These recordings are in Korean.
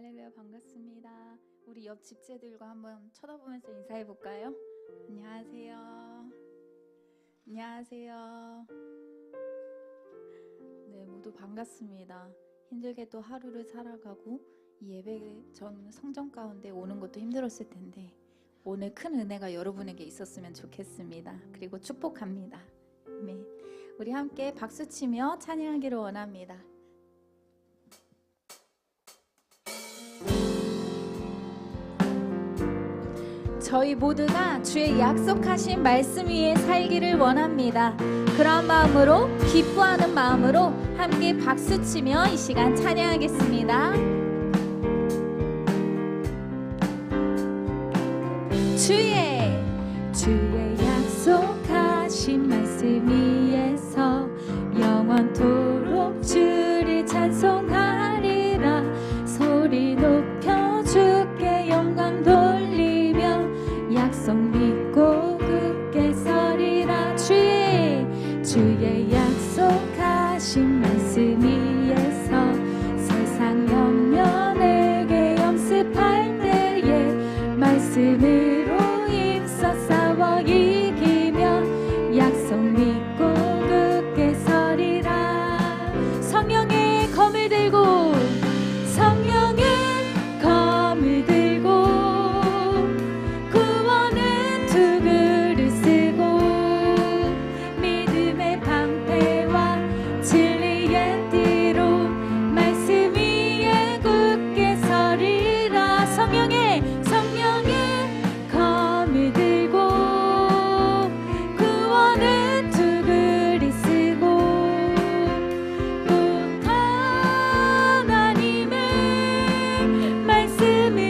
할렐루야, 반갑습니다. 우리 옆 집제들과 한번 쳐다보면서 인사해 볼까요? 안녕하세요. 안녕하세요. 네, 모두 반갑습니다. 힘들게 또 하루를 살아가고 이 예배 전 성전 가운데 오는 것도 힘들었을 텐데 오늘 큰 은혜가 여러분에게 있었으면 좋겠습니다. 그리고 축복합니다. 네, 우리 함께 박수치며 찬양하기를 원합니다. 저희 모두가 주의 약속하신 말씀 위에 살기를 원합니다. 그런 마음으로, 기뻐하는 마음으로 함께 박수치며 이 시간 찬양하겠습니다. 주의 약속하신 말씀 위에서 영원토록 주를 찬송하리라. 소리 높여 주께 영광 돌리며 약속 믿고 굳게 서리라. 주의 약속하신 말씀 위에서 세상 옆면에게 염습할 때에 말씀으로 힘써 싸워 이기며 약속 믿고 굳게 서리라. 성령의 검을 들고 구원의 투구를 쓰고 믿음의 방패와 진리의 띠로 말씀 위에 굳게 서리라. 성령의 검을 들고 구원의 투구를 쓰고 곧 하나님의 말씀을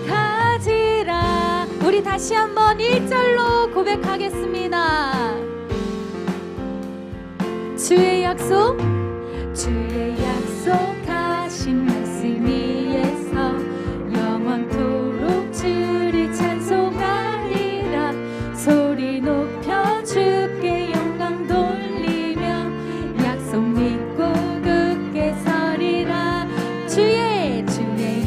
가지라. 우리 다시 한번 1절로 고백하겠습니다. 주의 약속하신 말씀 위에서 영원토록 주를 찬송하리라. 소리 높여 주께 영광 돌리며 약속 믿고 굳게 서리라. 주의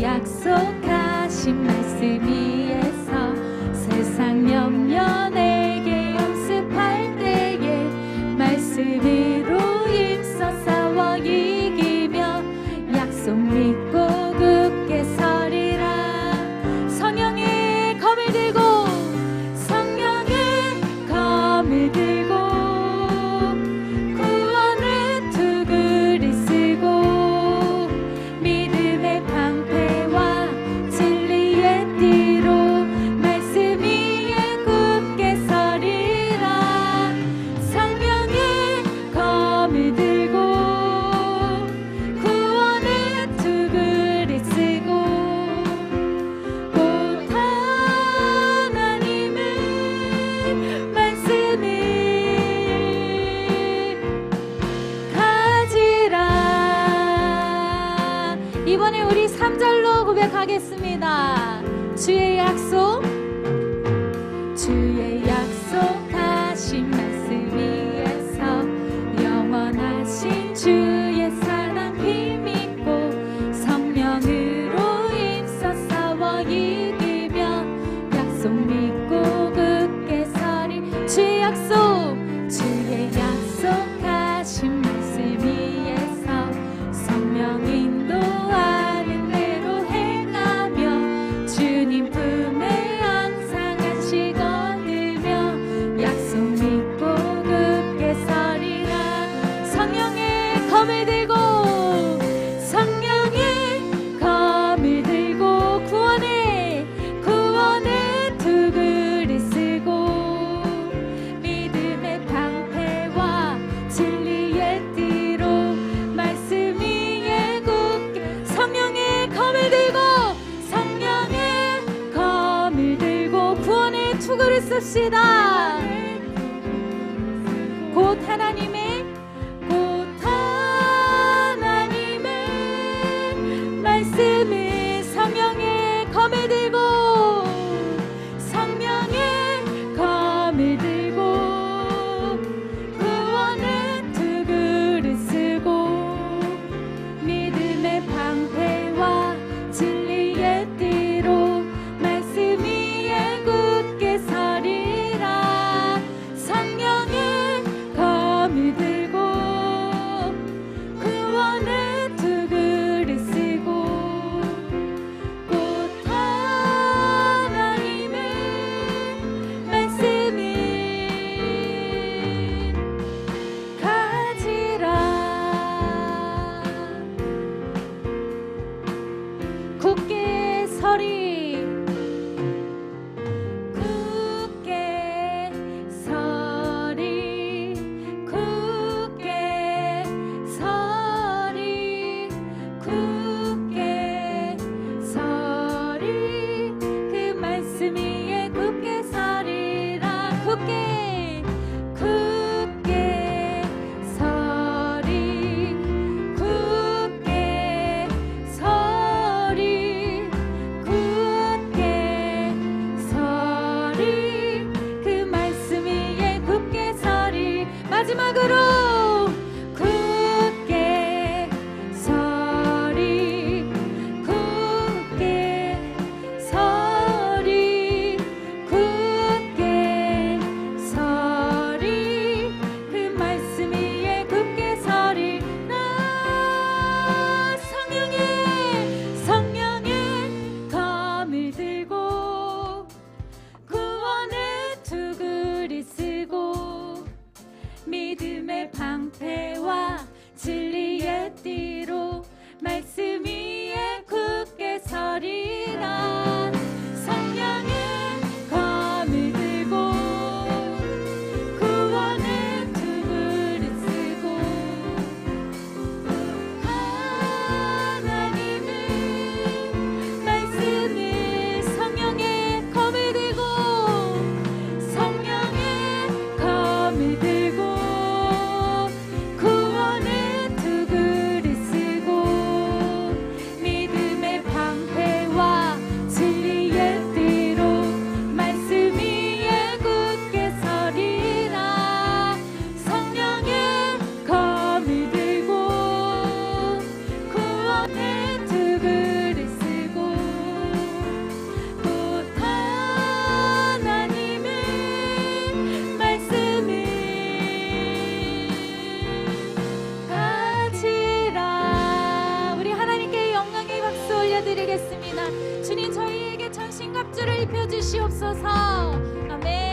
약속하신 말씀 위에서 세상 옆면에게 연습할 때에 말씀으로 힘써 싸워 이기며 약속 믿고 굳게 서리라. 성령의 검을 들고 구원의 투구를 쓰고 믿음의 방패와 진리의 띠로 말씀 위에 굳게 서리라. 성령의 검을 들고 구원의 투구를 쓰고 곧 하나님의 말씀을 가지라. 이번에 우리 3절로 고백하겠습니다. 주의 약속하신 말씀 위에서 영원하신 주의 사랑 힘입고 성령으로 힘써 싸워 이기며 약속 믿고 굳게 서리. 주의 약속하신 말씀 위에서 성령 인도하는 대로 행하며 주님 품에 항상 안식 얻으며 약속 믿고 굳게 서리라. 성령의 검을 들고 구원의 투구를 쓰고 믿음의 방패와 진리의 띠로 말씀 위에 굳게. 성령의 검을 들고 구원의 투구를 씁시다. 곧 하나님의 말씀을 성령의 검을 들고 구원의 투구를 쓰고 검을 들고 구원의 투구를 쓰고 믿음의 방패와 진리의 띠로 말씀 위에 굳게 서리라. 성령의 검을 들고 구원의 투구를 쓰고 하나님의 말씀을 성령의 검을 들고 성령의 검을 들고 구원의 투구를 쓰고 믿음의 방패와 진리의 띠로 말씀 위에 굳게 서리라. 성령의 검을 들고 구원의 투구를 쓰고 곧 하나님의 말씀을 가지라. 우리 하나님께 영광의 박수 올려드리겠습니다. 주님, 저희에게 전신갑주를 입혀주시옵소서. 아멘.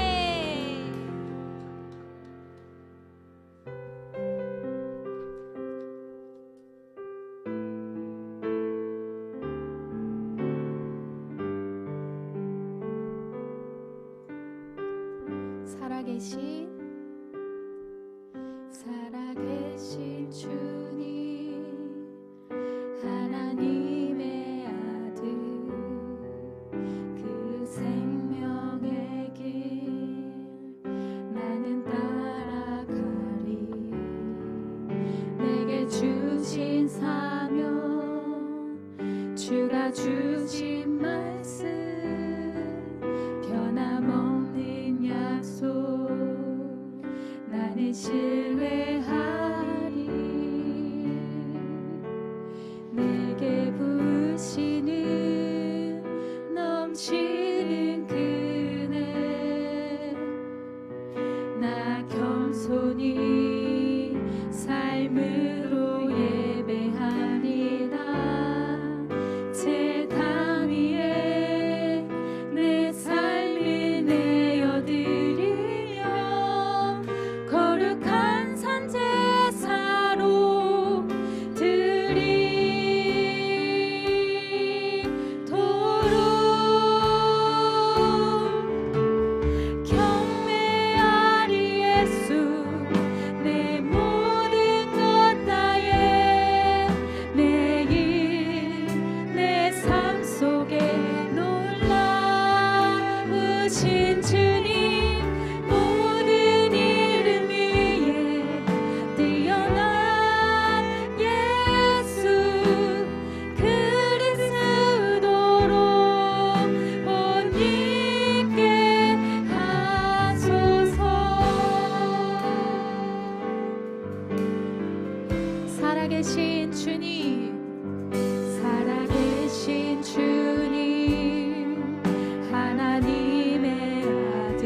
살아계신 주님, 하나님의 아들, 그 생명의 길 나는 따라가리. 내게 주신 사명, 주가 주신 말씀, 변함없는 약속 나는 신뢰하리. 내게 부으시는 넘치는 그네, 나 겸손히 삶으로 예배하리라. 제단 위에 내 삶을 내어드리며 거룩한 산제사로 드리도록 경배하리. 예수 내 모든 것 다해 매일 내 삶 속에 놀라우신 주님, 모든 이름 위에 뛰어난 예수 그리스도로 옷 입게 하소서. 살아계신 주님, 살아계신 주님, 하나님의 아들,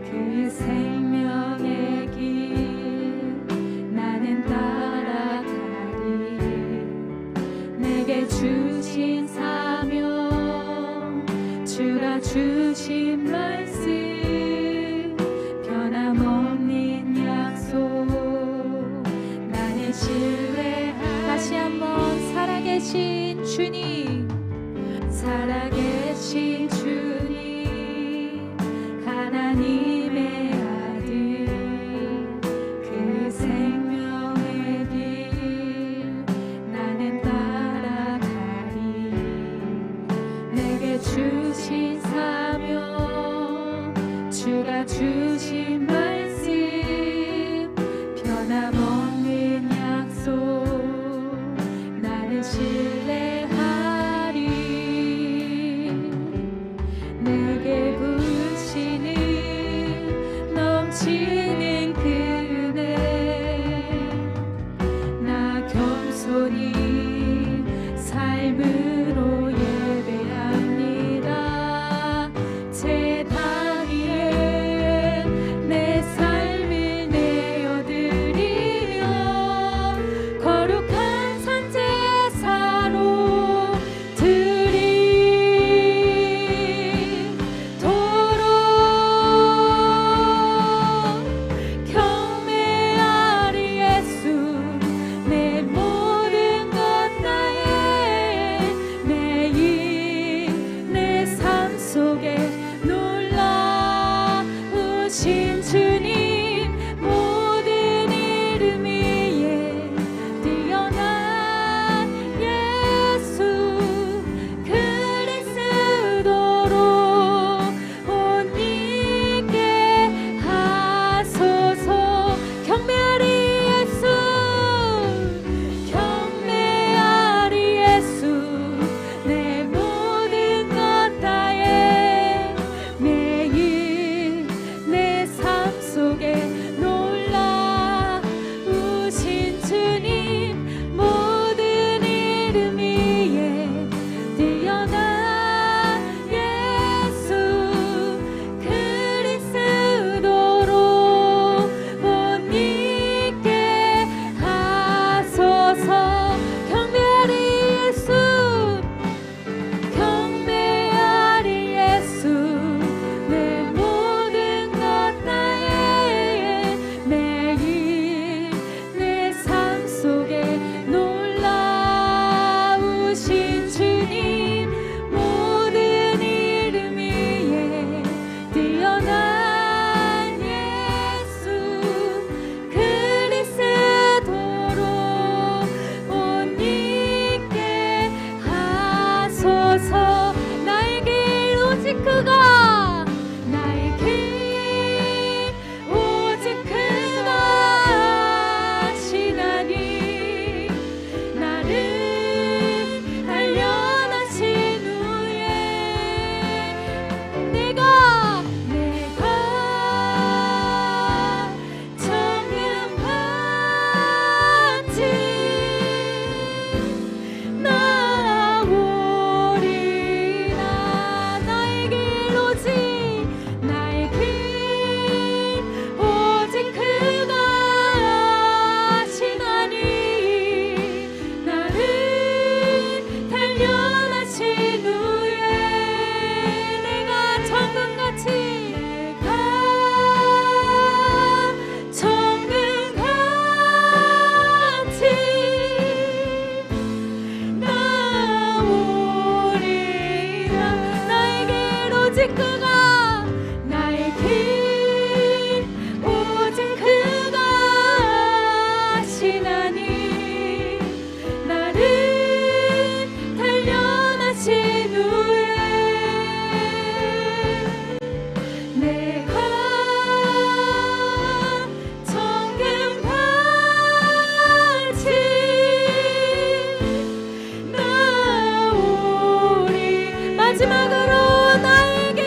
그 생명의 길 나는 따라가리. 내게 주신 사명, 주가 주신 말씀, 변함없는 약속 나는 신뢰하리. 다시 한번 살아계신 주님, 살아계신 주님, 하나님의 아들, 그 생명의 길 나는 따라가리. 내게 주신 사명, 주가 주신 말씀, 변함없는 약속 나는 신뢰하리. 내게 부으시는 넘치는 그네, 나 겸손히 삶으로 예배합니다. 제단 위에 내 오직 그가 나의 길 오직 그가 하시나니 나를 단련하신 후에 내가 정금같이 나오리. 마지막으로 나의 길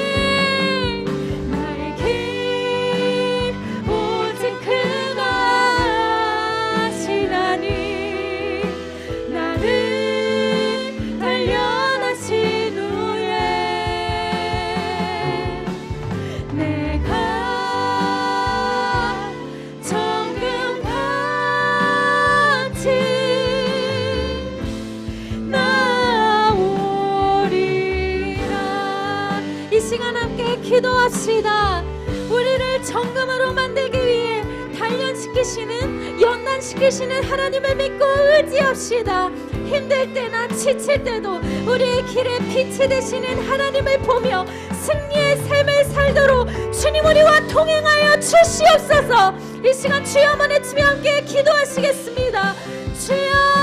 오직 그가 하시나니 나를 단련하신 후에 내가 정금같이 나오리라. 이 시간 함께 기도합시다. 우리를 정금으로 만들기 위해 단련시키시는, 연단시키시는 하나님을 믿고 의지합시다. 힘들 때나 지칠 때도 우리의 길에 빛이 되시는 하나님을 보며 승리의 삶을 살도록 주님 우리와 동행하여 주시옵소서. 이 시간 주여 한번 외치며 함께 기도하시겠습니다. 주여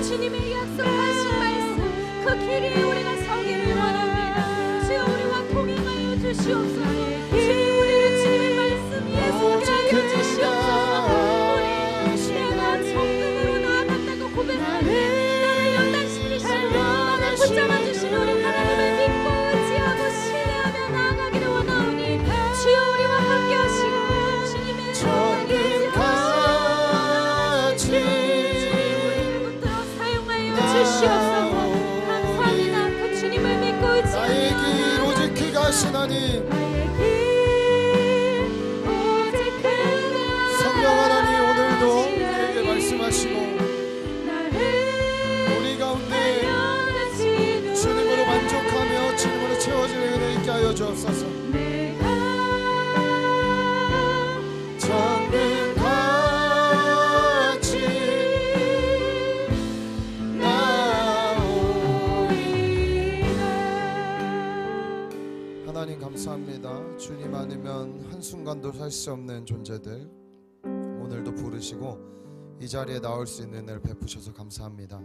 주님의 약속하신 말씀 그 길에 우리가 서기를 원합니다. 주여 우리와 동행하여 주시옵소서. 주님 우리를 주님의 말씀 예수께 하여 주시옵소서. 우리 내가 정금으로 나아간다고 고백하는 나를 연단시키시는 나를 붙잡아 주시는 우리 하나님을 믿고 의지하고 신뢰하며 나아가기를 원하오니 주여 우리와 함께 하시고 주님의 주시옵소서. 감사합니다. 그 주님을 믿고 의지하며 나의 길 오직 그가 하시나니 성령 하나님 오늘도 우리에게 말씀하시고 우리 가운데 주님으로 만족하며 주님으로 채워지는 은혜 있게 하여 주옵소서. 하나님 감사합니다. 주님 아니면 한순간도 살 수 없는 존재들 오늘도 부르시고 이 자리에 나올 수 있는 은혜를 베푸셔서 감사합니다.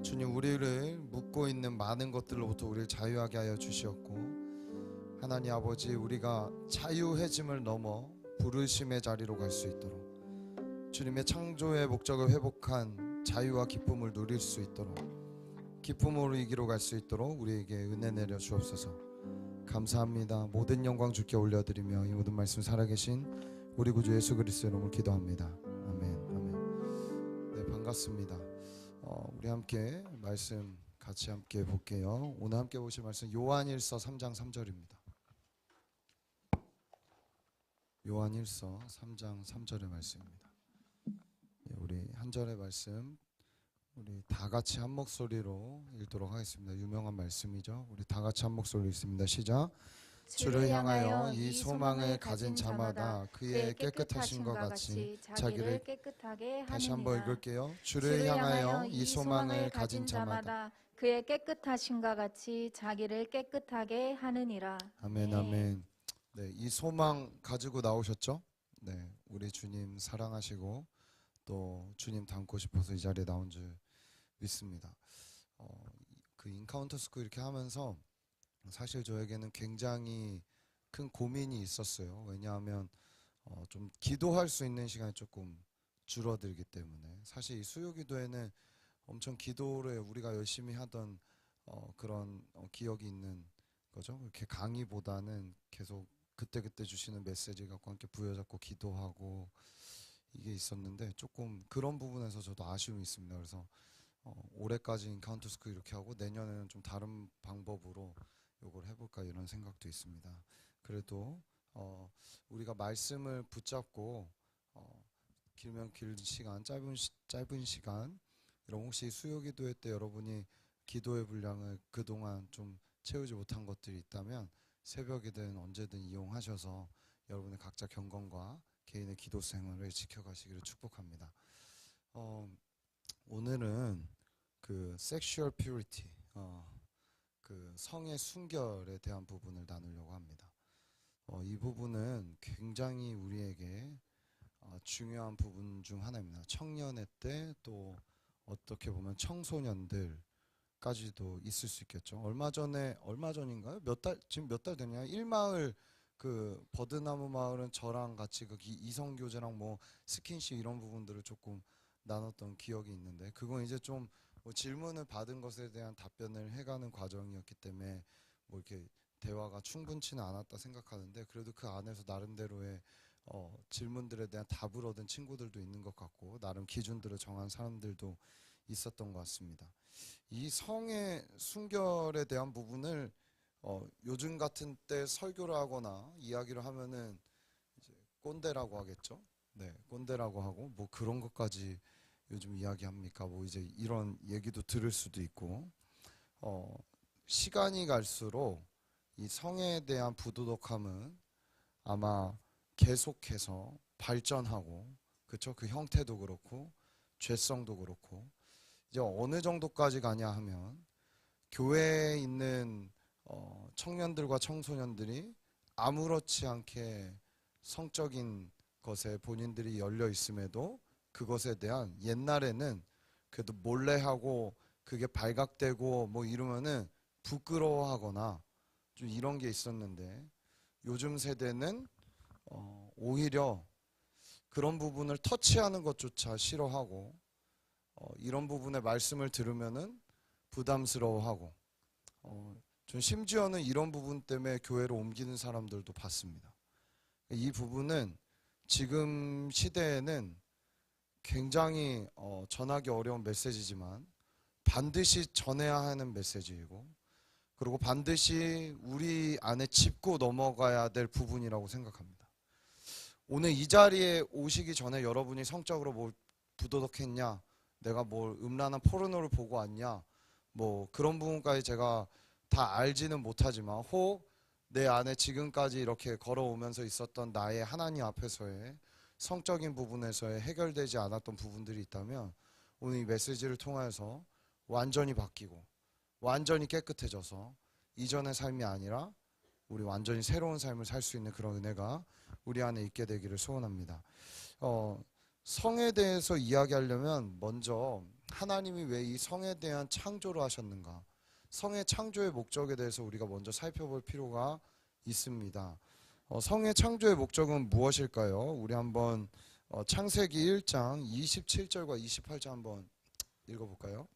주님 우리를 묶고 있는 많은 것들로부터 우리를 자유하게 하여 주시었고 하나님 아버지 우리가 자유해짐을 넘어 부르심의 자리로 갈 수 있도록 주님의 창조의 목적을 회복한 자유와 기쁨을 누릴 수 있도록 기쁨으로 이기로 갈 수 있도록 우리에게 은혜 내려 주옵소서. 감사합니다. 모든 영광 주께 올려드리며 이 모든 말씀 살아계신 우리 구주 예수 그리스도의 이름으로 기도합니다. 아멘. 아멘. 네, 반갑습니다. 우리 함께 말씀 같이 함께 볼게요. 오늘 함께 보실 말씀 요한일서 3장 3절입니다. 요한일서 3장 3절의 말씀입니다. 우리 한 절의 말씀 우리 다 같이 한 목소리로 읽도록 하겠습니다. 유명한 말씀이죠. 우리 다 같이 한 목소리로 읽습니다. 시작. 주를 향하여 이 소망을 가진 자마다 그의 깨끗하심과 같이 자기를 깨끗하게 하느니라. 다시 한번 읽을게요. 주를 향하여 이 소망을 가진 자마다 그의 깨끗하심과 같이 자기를 깨끗하게 하느니라. 아멘. 아멘. 네, 이 소망 가지고 나오셨죠? 네, 우리 주님 사랑하시고 또 주님 닮고 싶어서 이 자리에 나온 줄 믿습니다. 그 인카운터 스쿨 이렇게 하면서 사실 저에게는 굉장히 큰 고민이 있었어요. 왜냐하면 좀 기도할 수 있는 시간이 조금 줄어들기 때문에 사실 이 수요기도에는 엄청 기도를 우리가 열심히 하던 그런 기억이 있는 거죠. 이렇게 강의보다는 계속 그때그때 주시는 메시지 갖고 함께 부여잡고 기도하고 이게 있었는데 조금 그런 부분에서 저도 아쉬움이 있습니다. 그래서 올해까지 인카운터 스쿨 이렇게 하고 내년에는 좀 다른 방법으로 요걸 해볼까 이런 생각도 있습니다. 그래도 우리가 말씀을 붙잡고 길면 길 시간, 짧은 시간 이런 혹시 수요기도회 때 여러분이 기도의 분량을 그동안 좀 채우지 못한 것들이 있다면 새벽이든 언제든 이용하셔서 여러분의 각자 경건과 개인의 기도 생활을 지켜가시기를 축복합니다. 오늘은 그 섹슈얼 퓨리티, 그 성의 순결에 대한 부분을 나누려고 합니다. 이 부분은 굉장히 우리에게 중요한 부분 중 하나입니다. 청년의 때 또 어떻게 보면 청소년들까지도 있을 수 있겠죠. 얼마 전인가요? 지금 몇 달 됐냐? 1마을 그 버드나무 마을은 저랑 같이 그 이성 교제랑 뭐 스킨십 이런 부분들을 조금 나눴던 기억이 있는데, 그건 이제 좀 뭐 질문을 받은 것에 대한 답변을 해가는 과정이었기 때문에 뭐 이렇게 대화가 충분치는 않았다 생각하는데, 그래도 그 안에서 나름대로의 질문들에 대한 답을 얻은 친구들도 있는 것 같고, 나름 기준들을 정한 사람들도 있었던 것 같습니다. 이 성의 순결에 대한 부분을 요즘 같은 때 설교를 하거나 이야기를 하면은 이제 꼰대라고 하겠죠. 네, 꼰대라고 하고 뭐 그런 것까지 요즘 이야기합니까? 뭐 이제 이런 얘기도 들을 수도 있고, 시간이 갈수록 이 성에 대한 부도덕함은 아마 계속해서 발전하고, 그렇죠? 그 형태도 그렇고 죄성도 그렇고, 이제 어느 정도까지 가냐 하면 교회에 있는 청년들과 청소년들이 아무렇지 않게 성적인 것에 본인들이 열려 있음에도 그것에 대한, 옛날에는 그래도 몰래 하고 그게 발각되고 뭐 이러면은 부끄러워하거나 좀 이런 게 있었는데, 요즘 세대는 오히려 그런 부분을 터치하는 것조차 싫어하고, 이런 부분의 말씀을 들으면은 부담스러워하고, 전 심지어는 이런 부분 때문에 교회로 옮기는 사람들도 봤습니다. 이 부분은 지금 시대에는 굉장히 전하기 어려운 메시지지만 반드시 전해야 하는 메시지이고, 그리고 반드시 우리 안에 짚고 넘어가야 될 부분이라고 생각합니다. 오늘 이 자리에 오시기 전에 여러분이 성적으로 뭘 부도덕했냐, 내가 뭘 음란한 포르노를 보고 왔냐, 뭐 그런 부분까지 제가 다 알지는 못하지만, 혹 내 안에 지금까지 이렇게 걸어오면서 있었던 나의 하나님 앞에서의 성적인 부분에서의 해결되지 않았던 부분들이 있다면, 오늘 이 메시지를 통해서 완전히 바뀌고 완전히 깨끗해져서 이전의 삶이 아니라 우리 완전히 새로운 삶을 살 수 있는 그런 은혜가 우리 안에 있게 되기를 소원합니다. 성에 대해서 이야기하려면 먼저 하나님이 왜 이 성에 대한 창조를 하셨는가, 성의 창조의 목적에 대해서 우리가 먼저 살펴볼 필요가 있습니다. 성의 창조의 목적은 무엇일까요? 우리 한번 창세기 1장 27절과 28절 한번 읽어볼까요?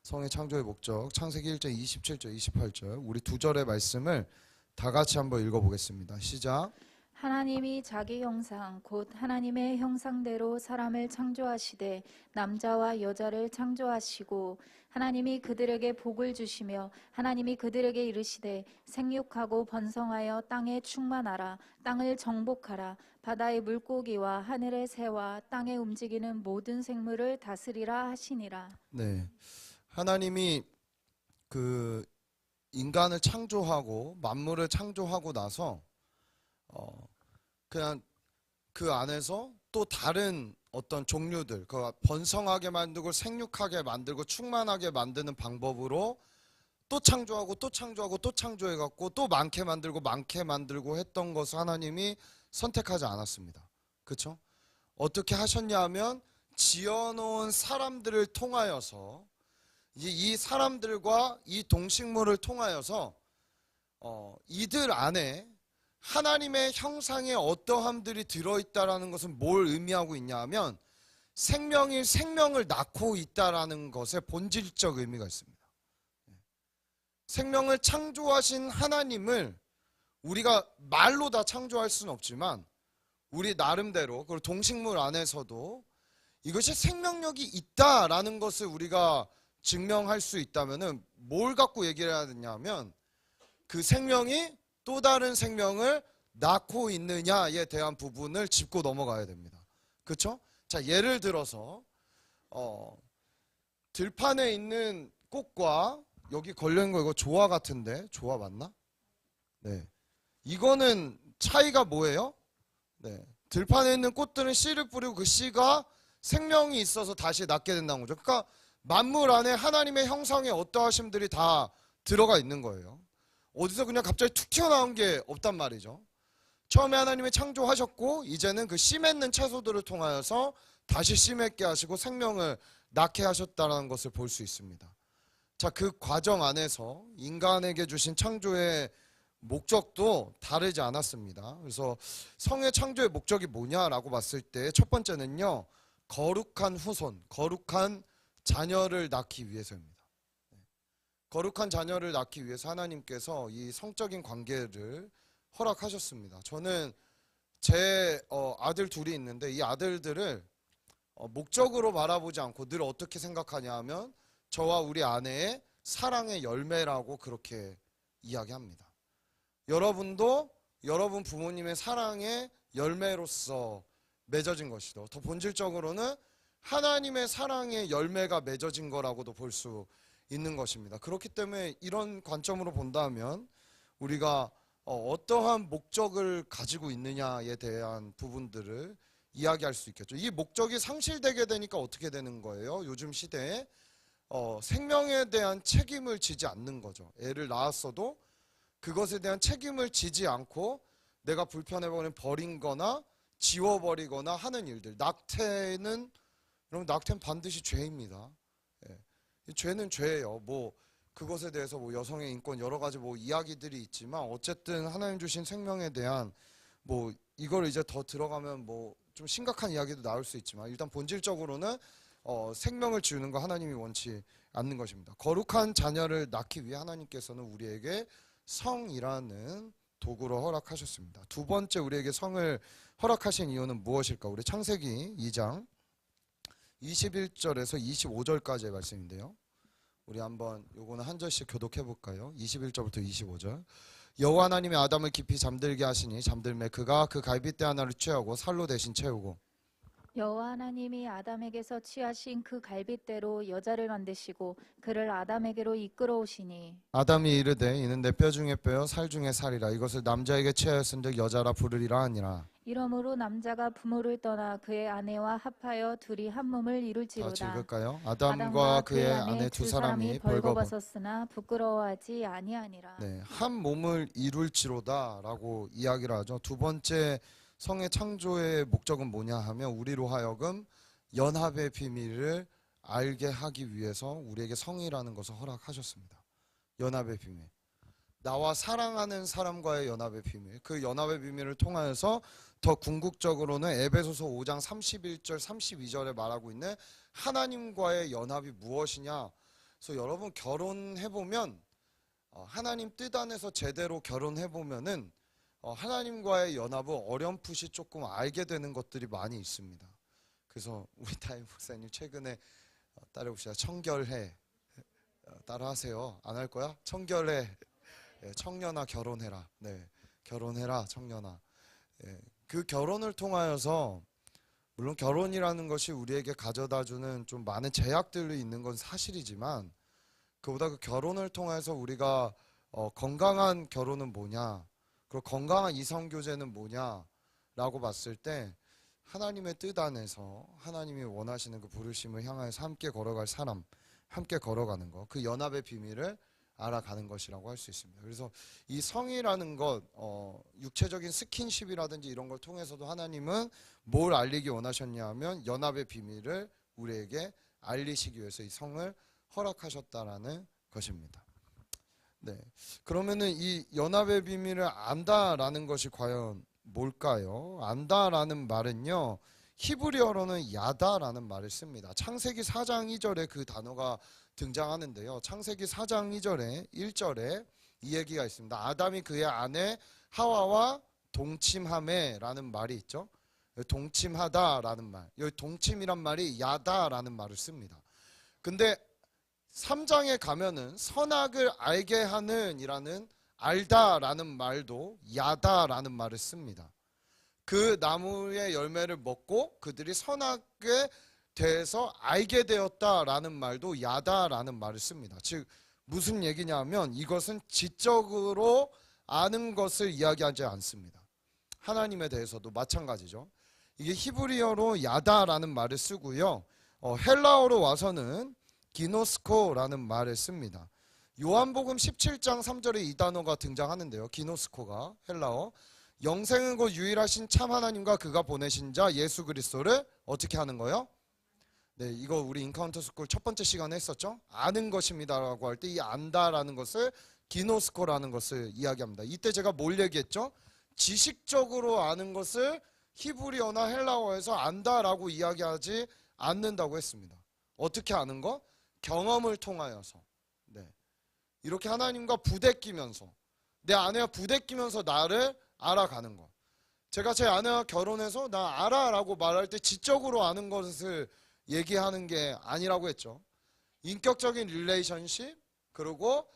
성의 창조의 목적, 창세기 1장 27절 28절, 우리 두 절의 말씀을 다 같이 한번 읽어보겠습니다. 시작. 하나님이 자기 형상 곧 하나님의 형상대로 사람을 창조하시되 남자와 여자를 창조하시고, 하나님이 그들에게 복을 주시며 하나님이 그들에게 이르시되 생육하고 번성하여 땅에 충만하라, 땅을 정복하라, 바다의 물고기와 하늘의 새와 땅에 움직이는 모든 생물을 다스리라 하시니라. 네, 하나님이 그 인간을 창조하고 만물을 창조하고 나서 그냥 그 안에서 또 다른 어떤 종류들, 그 번성하게 만들고 생육하게 만들고 충만하게 만드는 방법으로 또 창조하고 또 창조하고 또 창조해갖고 또 많게 만들고 했던 것을 하나님이 선택하지 않았습니다. 그렇죠? 어떻게 하셨냐 하면 지어놓은 사람들을 통하여서, 이 사람들과 이 동식물을 통하여서 이들 안에 하나님의 형상에 어떠함들이 들어있다라는 것은 뭘 의미하고 있냐 하면, 생명이 생명을 낳고 있다라는 것에 본질적 의미가 있습니다. 생명을 창조하신 하나님을 우리가 말로 다 창조할 수는 없지만 우리 나름대로, 그리고 동식물 안에서도 이것이 생명력이 있다라는 것을 우리가 증명할 수 있다면은 뭘 갖고 얘기를 해야 되냐면 그 생명이 또 다른 생명을 낳고 있느냐에 대한 부분을 짚고 넘어가야 됩니다. 그렇죠? 자, 예를 들어서 들판에 있는 꽃과 여기 걸려있는 거 이거 조화 같은데, 조화 맞나? 네, 이거는 차이가 뭐예요? 네, 들판에 있는 꽃들은 씨를 뿌리고 그 씨가 생명이 있어서 다시 낳게 된다는 거죠. 그러니까 만물 안에 하나님의 형상의 어떠하심들이 다 들어가 있는 거예요. 어디서 그냥 갑자기 툭 튀어나온 게 없단 말이죠. 처음에 하나님이 창조하셨고 이제는 그 씨 맺는 채소들을 통하여서 다시 씨 맺게 하시고 생명을 낳게 하셨다는 것을 볼 수 있습니다. 자, 그 과정 안에서 인간에게 주신 창조의 목적도 다르지 않았습니다. 그래서 성의 창조의 목적이 뭐냐라고 봤을 때 첫 번째는요, 거룩한 후손, 거룩한 자녀를 낳기 위해서입니다. 거룩한 자녀를 낳기 위해서 하나님께서 이 성적인 관계를 허락하셨습니다. 저는 제 아들 둘이 있는데 이 아들들을 목적으로 바라보지 않고 늘 어떻게 생각하냐 하면 저와 우리 아내의 사랑의 열매라고 그렇게 이야기합니다. 여러분도 여러분 부모님의 사랑의 열매로서 맺어진 것이죠. 더 본질적으로는 하나님의 사랑의 열매가 맺어진 거라고도 볼 수 있는 것입니다. 그렇기 때문에 이런 관점으로 본다면 우리가 어떠한 목적을 가지고 있느냐에 대한 부분들을 이야기할 수 있겠죠. 이 목적이 상실되게 되니까 어떻게 되는 거예요? 요즘 시대에 생명에 대한 책임을 지지 않는 거죠. 애를 낳았어도 그것에 대한 책임을 지지 않고 내가 불편해버리면 버린 거나 지워버리거나 하는 일들. 낙태는, 여러분, 낙태는 반드시 죄입니다. 예. 죄는 죄예요. 뭐 그것에 대해서 뭐 여성의 인권 여러 가지 뭐 이야기들이 있지만 어쨌든 하나님 주신 생명에 대한 뭐 이걸 이제 더 들어가면 뭐 좀 심각한 이야기도 나올 수 있지만 일단 본질적으로는 생명을 지우는 거 하나님이 원치 않는 것입니다. 거룩한 자녀를 낳기 위해 하나님께서는 우리에게 성이라는 도구로 허락하셨습니다. 두 번째 우리에게 성을 허락하신 이유는 무엇일까? 우리 창세기 2장 21절에서 25절까지의 말씀인데요. 우리 한번 요거는 한 절씩 교독해 볼까요? 21절부터 25절. 여호와 하나님이 아담을 깊이 잠들게 하시니 잠들매 그가 그 갈빗대 하나를 취하고 살로 대신 채우고 여호와 하나님이 아담에게서 취하신 그 갈빗대로 여자를 만드시고 그를 아담에게로 이끌어오시니 아담이 이르되 이는 내 뼈 중에 뼈요 살 중에 살이라 이것을 남자에게 취하였은즉 여자라 부르리라 하니라. 이러므로 남자가 부모를 떠나 그의 아내와 합하여 둘이 한 몸을 다 이룰지로다. 읽을까요? 아담과 그의 아내 두 사람이 벌거벗었으나 부끄러워하지 아니하니라. 네, 한 몸을 이룰지로다라고 이야기를 하죠. 두 번째 성의 창조의 목적은 뭐냐 하면 우리로 하여금 연합의 비밀을 알게 하기 위해서 우리에게 성이라는 것을 허락하셨습니다. 연합의 비밀. 나와 사랑하는 사람과의 연합의 비밀. 그 연합의 비밀을 통하여서 더 궁극적으로는 에베소서 5장 31절 32절에 말하고 있는 하나님과의 연합이 무엇이냐. 그래서 여러분 결혼해보면 하나님 뜻 안에서 제대로 결혼해보면은 하나님과의 연합을 어렴풋이 조금 알게 되는 것들이 많이 있습니다. 그래서 우리 다임 목사님 최근에 따라해봅시다. 청결해. 따라하세요. 안 할 거야? 청결해. 청년아 결혼해라. 네, 결혼해라 청년아. 그 결혼을 통하여서 물론 결혼이라는 것이 우리에게 가져다주는 좀 많은 제약들이 있는 건 사실이지만 그보다 그 결혼을 통해서 우리가 건강한 결혼은 뭐냐, 그리고 건강한 이성교제는 뭐냐라고 봤을 때 하나님의 뜻 안에서 하나님이 원하시는 그 부르심을 향하여서 함께 걸어갈 사람, 함께 걸어가는 것, 그 연합의 비밀을 알아가는 것이라고 할 수 있습니다. 그래서 이 성이라는 것, 육체적인 스킨십이라든지 이런 걸 통해서도 하나님은 뭘 알리기 원하셨냐 하면 연합의 비밀을 우리에게 알리시기 위해서 이 성을 허락하셨다라는 것입니다. 네, 그러면은 이 연합의 비밀을 안다라는 것이 과연 뭘까요? 안다라는 말은요, 히브리어로는 야다라는 말을 씁니다. 창세기 4장 2절에 그 단어가 등장하는데요. 창세기 4장 2절에 1절에 이 얘기가 있습니다. 아담이 그의 아내 하와와 동침하매라는 말이 있죠. 동침하다라는 말. 여기 동침이란 말이 야다라는 말을 씁니다. 근데 3장에 가면은 선악을 알게 하는 이라는 알다라는 말도 야다라는 말을 씁니다. 그 나무의 열매를 먹고 그들이 선악에 대해서 알게 되었다라는 말도 야다라는 말을 씁니다. 즉 무슨 얘기냐면 이것은 지적으로 아는 것을 이야기하지 않습니다. 하나님에 대해서도 마찬가지죠. 이게 히브리어로 야다라는 말을 쓰고요. 헬라어로 와서는 기노스코라는 말을 씁니다. 요한복음 17장 3절에 이 단어가 등장하는데요. 기노스코가 헬라어. 영생은 곧 유일하신 참 하나님과 그가 보내신 자 예수 그리스도를 어떻게 하는 거요? 네, 이거 우리 인카운터 스쿨 첫 번째 시간에 했었죠. 아는 것입니다라고 할 때 이 안다라는 것을 기노스코라는 것을 이야기합니다. 이때 제가 뭘 얘기했죠? 지식적으로 아는 것을 히브리어나 헬라어에서 안다라고 이야기하지 않는다고 했습니다. 어떻게 아는 거? 경험을 통하여서. 네. 이렇게 하나님과 부대끼면서 내 아내와 부대끼면서 나를 알아가는 것. 제가 제 아내와 결혼해서 나 알아라고 말할 때 지적으로 아는 것을 얘기하는 게 아니라고 했죠. 인격적인 릴레이션십, 그리고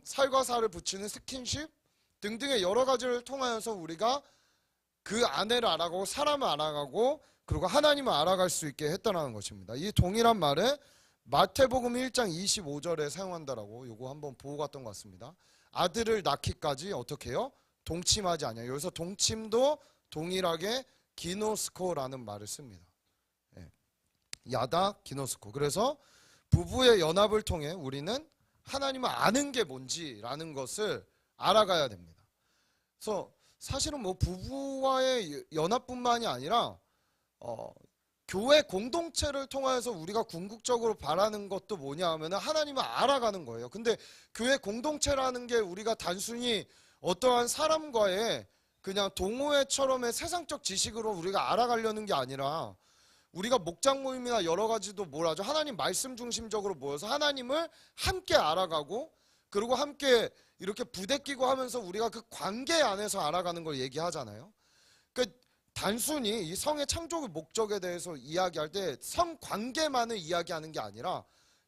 살과 살을 붙이는 스킨십 등등의 여러 가지를 통하여서 우리가 그 아내를 알아가고 사람을 알아가고 그리고 하나님을 알아갈 수 있게 했다는 것입니다. 이 동일한 말을 마태복음 1장 25절에 사용한다라고 요거 한번 보고 갔던 것 같습니다. 아들을 낳기까지 어떻게 해요? 동침하지 않아요. 여기서 동침도 동일하게 기노스코라는 말을 씁니다. 네. 야다 기노스코. 그래서 부부의 연합을 통해 우리는 하나님을 아는 게 뭔지라는 것을 알아가야 됩니다. 그래서 사실은 뭐 부부와의 연합뿐만이 아니라 교회 공동체를 통해서 우리가 궁극적으로 바라는 것도 뭐냐 하면 하나님을 알아가는 거예요. 근데 교회 공동체라는 게 우리가 단순히 어떠한 사람과의 그냥 동호회처럼의 세상적 지식으로 우리가 알아가려는 게 아니라 우리가 목장 모임이나 여러 가지도 뭘 하죠? 하나님 말씀 중심적으로 모여서 하나님을 함께 알아가고 그리고 함께 이렇게 부대끼고 하면서 우리가 그 관계 안에서 알아가는 걸 얘기하잖아요. 그러니까 단순히 이 성의 창조의 목적에 대해서 이야기할 때 성관계만을 이야기하는 게 아니라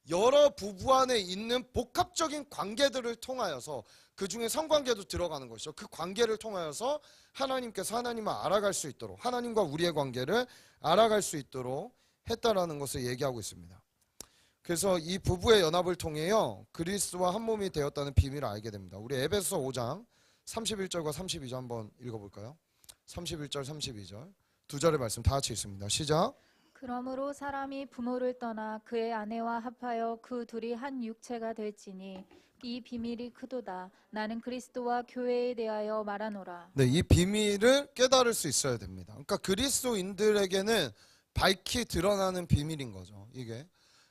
여러 부부 안에 있는 복합적인 관계들을 통하여서 그 중에 성관계도 들어가는 것이죠. 그 관계를 통하여서 하나님께서 하나님을 알아갈 수 있도록 하나님과 우리의 관계를 알아갈 수 있도록 했다라는 것을 얘기하고 있습니다. 그래서 이 부부의 연합을 통해요 그리스도와 한 몸이 되었다는 비밀을 알게 됩니다. 우리 에베소서 5장 31절과 32절 한번 읽어볼까요? 31절 32절 두 절의 말씀 다 같이 읽습니다. 시작. 그러므로 사람이 부모를 떠나 그의 아내와 합하여 그 둘이 한 육체가 될지니 이 비밀이 크도다. 나는 그리스도와 교회에 대하여 말하노라. 네, 이 비밀을 깨달을 수 있어야 됩니다. 그러니까 그리스도인들에게는 밝히 드러나는 비밀인 거죠. 이게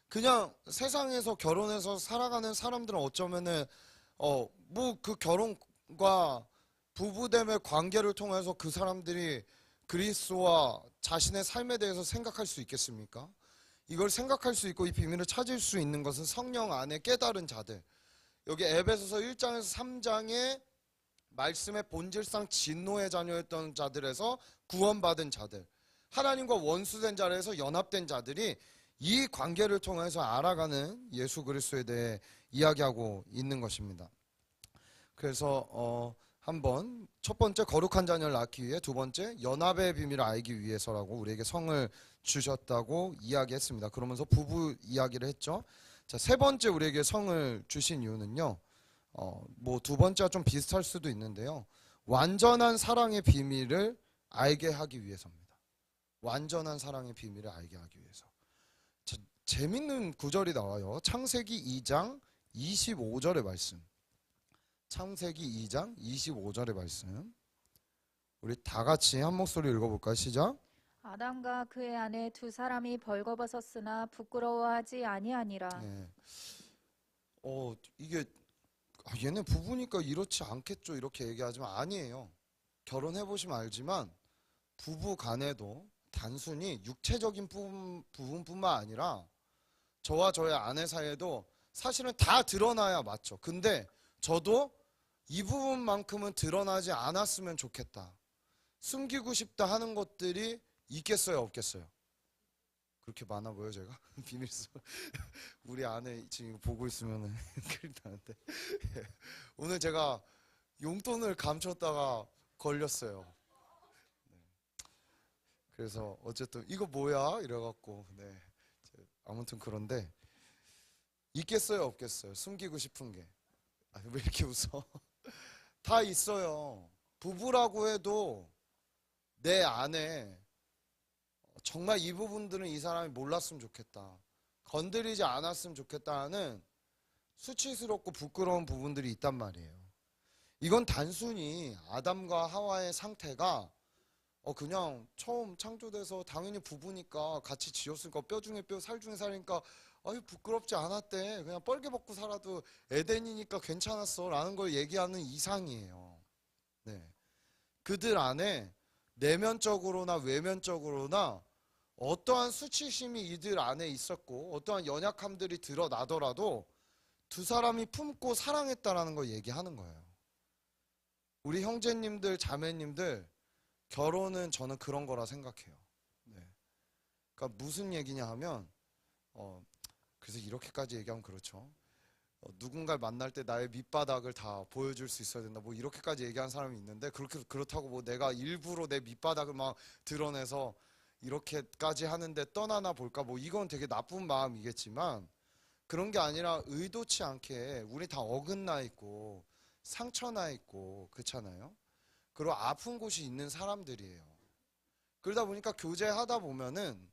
그냥 세상에서 결혼해서 살아가는 사람들은 어쩌면은 뭐 그 결혼과 부부됨의 관계를 통해서 그 사람들이 그리스도와 자신의 삶에 대해서 생각할 수 있겠습니까? 이걸 생각할 수 있고 이 비밀을 찾을 수 있는 것은 성령 안에 깨달은 자들. 여기 에베소서 1장에서 3장의 말씀의 본질상 진노의 자녀였던 자들에서 구원받은 자들, 하나님과 원수된 자리에서 연합된 자들이 이 관계를 통해서 알아가는 예수 그리스도에 대해 이야기하고 있는 것입니다. 그래서 한번 첫 번째 거룩한 자녀를 낳기 위해, 두 번째 연합의 비밀을 알기 위해서라고 우리에게 성을 주셨다고 이야기했습니다. 그러면서 부부 이야기를 했죠. 자, 세 번째 우리에게 성을 주신 이유는요. 뭐 두 번째와 좀 비슷할 수도 있는데요. 완전한 사랑의 비밀을 알게 하기 위해서입니다. 완전한 사랑의 비밀을 알게 하기 위해서. 자, 재밌는 구절이 나와요. 창세기 2장 25절의 말씀. 창세기 2장 25절의 말씀. 우리 다 같이 한 목소리 읽어볼까요? 시작. 아담과 그의 아내 두 사람이 벌거벗었으나 부끄러워하지 아니하니라. 네. 이게 얘네 부부니까 이렇지 않겠죠 이렇게 얘기하지만 아니에요. 결혼해보시면 알지만 부부 간에도 단순히 육체적인 부분뿐만 아니라 저와 저의 아내 사이에도 사실은 다 드러나야 맞죠. 근데 저도 이 부분만큼은 드러나지 않았으면 좋겠다, 숨기고 싶다 하는 것들이 있겠어요 없겠어요? 그렇게 많아 보여 제가? 비밀스 우리 아내 지금 이거 보고 있으면 큰일 나는데 오늘 제가 용돈을 감췄다가 걸렸어요. 네. 그래서 어쨌든 이거 뭐야 이래갖고 네. 아무튼 그런데 있겠어요 없겠어요? 숨기고 싶은 게. 아니, 왜 이렇게 웃어? 다 있어요. 부부라고 해도 내 안에 정말 이 부분들은 이 사람이 몰랐으면 좋겠다, 건드리지 않았으면 좋겠다는 수치스럽고 부끄러운 부분들이 있단 말이에요. 이건 단순히 아담과 하와의 상태가 그냥 처음 창조돼서 당연히 부부니까 같이 지었으니까 뼈 중에 뼈 살 중에 살이니까 아유 부끄럽지 않았대, 그냥 뻘개 벗고 살아도 에덴이니까 괜찮았어 라는 걸 얘기하는 이상이에요. 네. 그들 안에 내면적으로나 외면적으로나 어떠한 수치심이 이들 안에 있었고 어떠한 연약함들이 드러나더라도 두 사람이 품고 사랑했다라는 걸 얘기하는 거예요. 우리 형제님들 자매님들 결혼은 저는 그런 거라 생각해요. 네. 그러니까 무슨 얘기냐 하면 그래서 이렇게까지 얘기하면 그렇죠. 누군가를 만날 때 나의 밑바닥을 다 보여줄 수 있어야 된다, 뭐 이렇게까지 얘기하는 사람이 있는데 그렇다고 뭐 내가 일부러 내 밑바닥을 막 드러내서 이렇게까지 하는데 떠나나 볼까, 뭐 이건 되게 나쁜 마음이겠지만 그런 게 아니라 의도치 않게 우리 다 어긋나 있고 상처나 있고 그렇잖아요. 그리고 아픈 곳이 있는 사람들이에요. 그러다 보니까 교제하다 보면은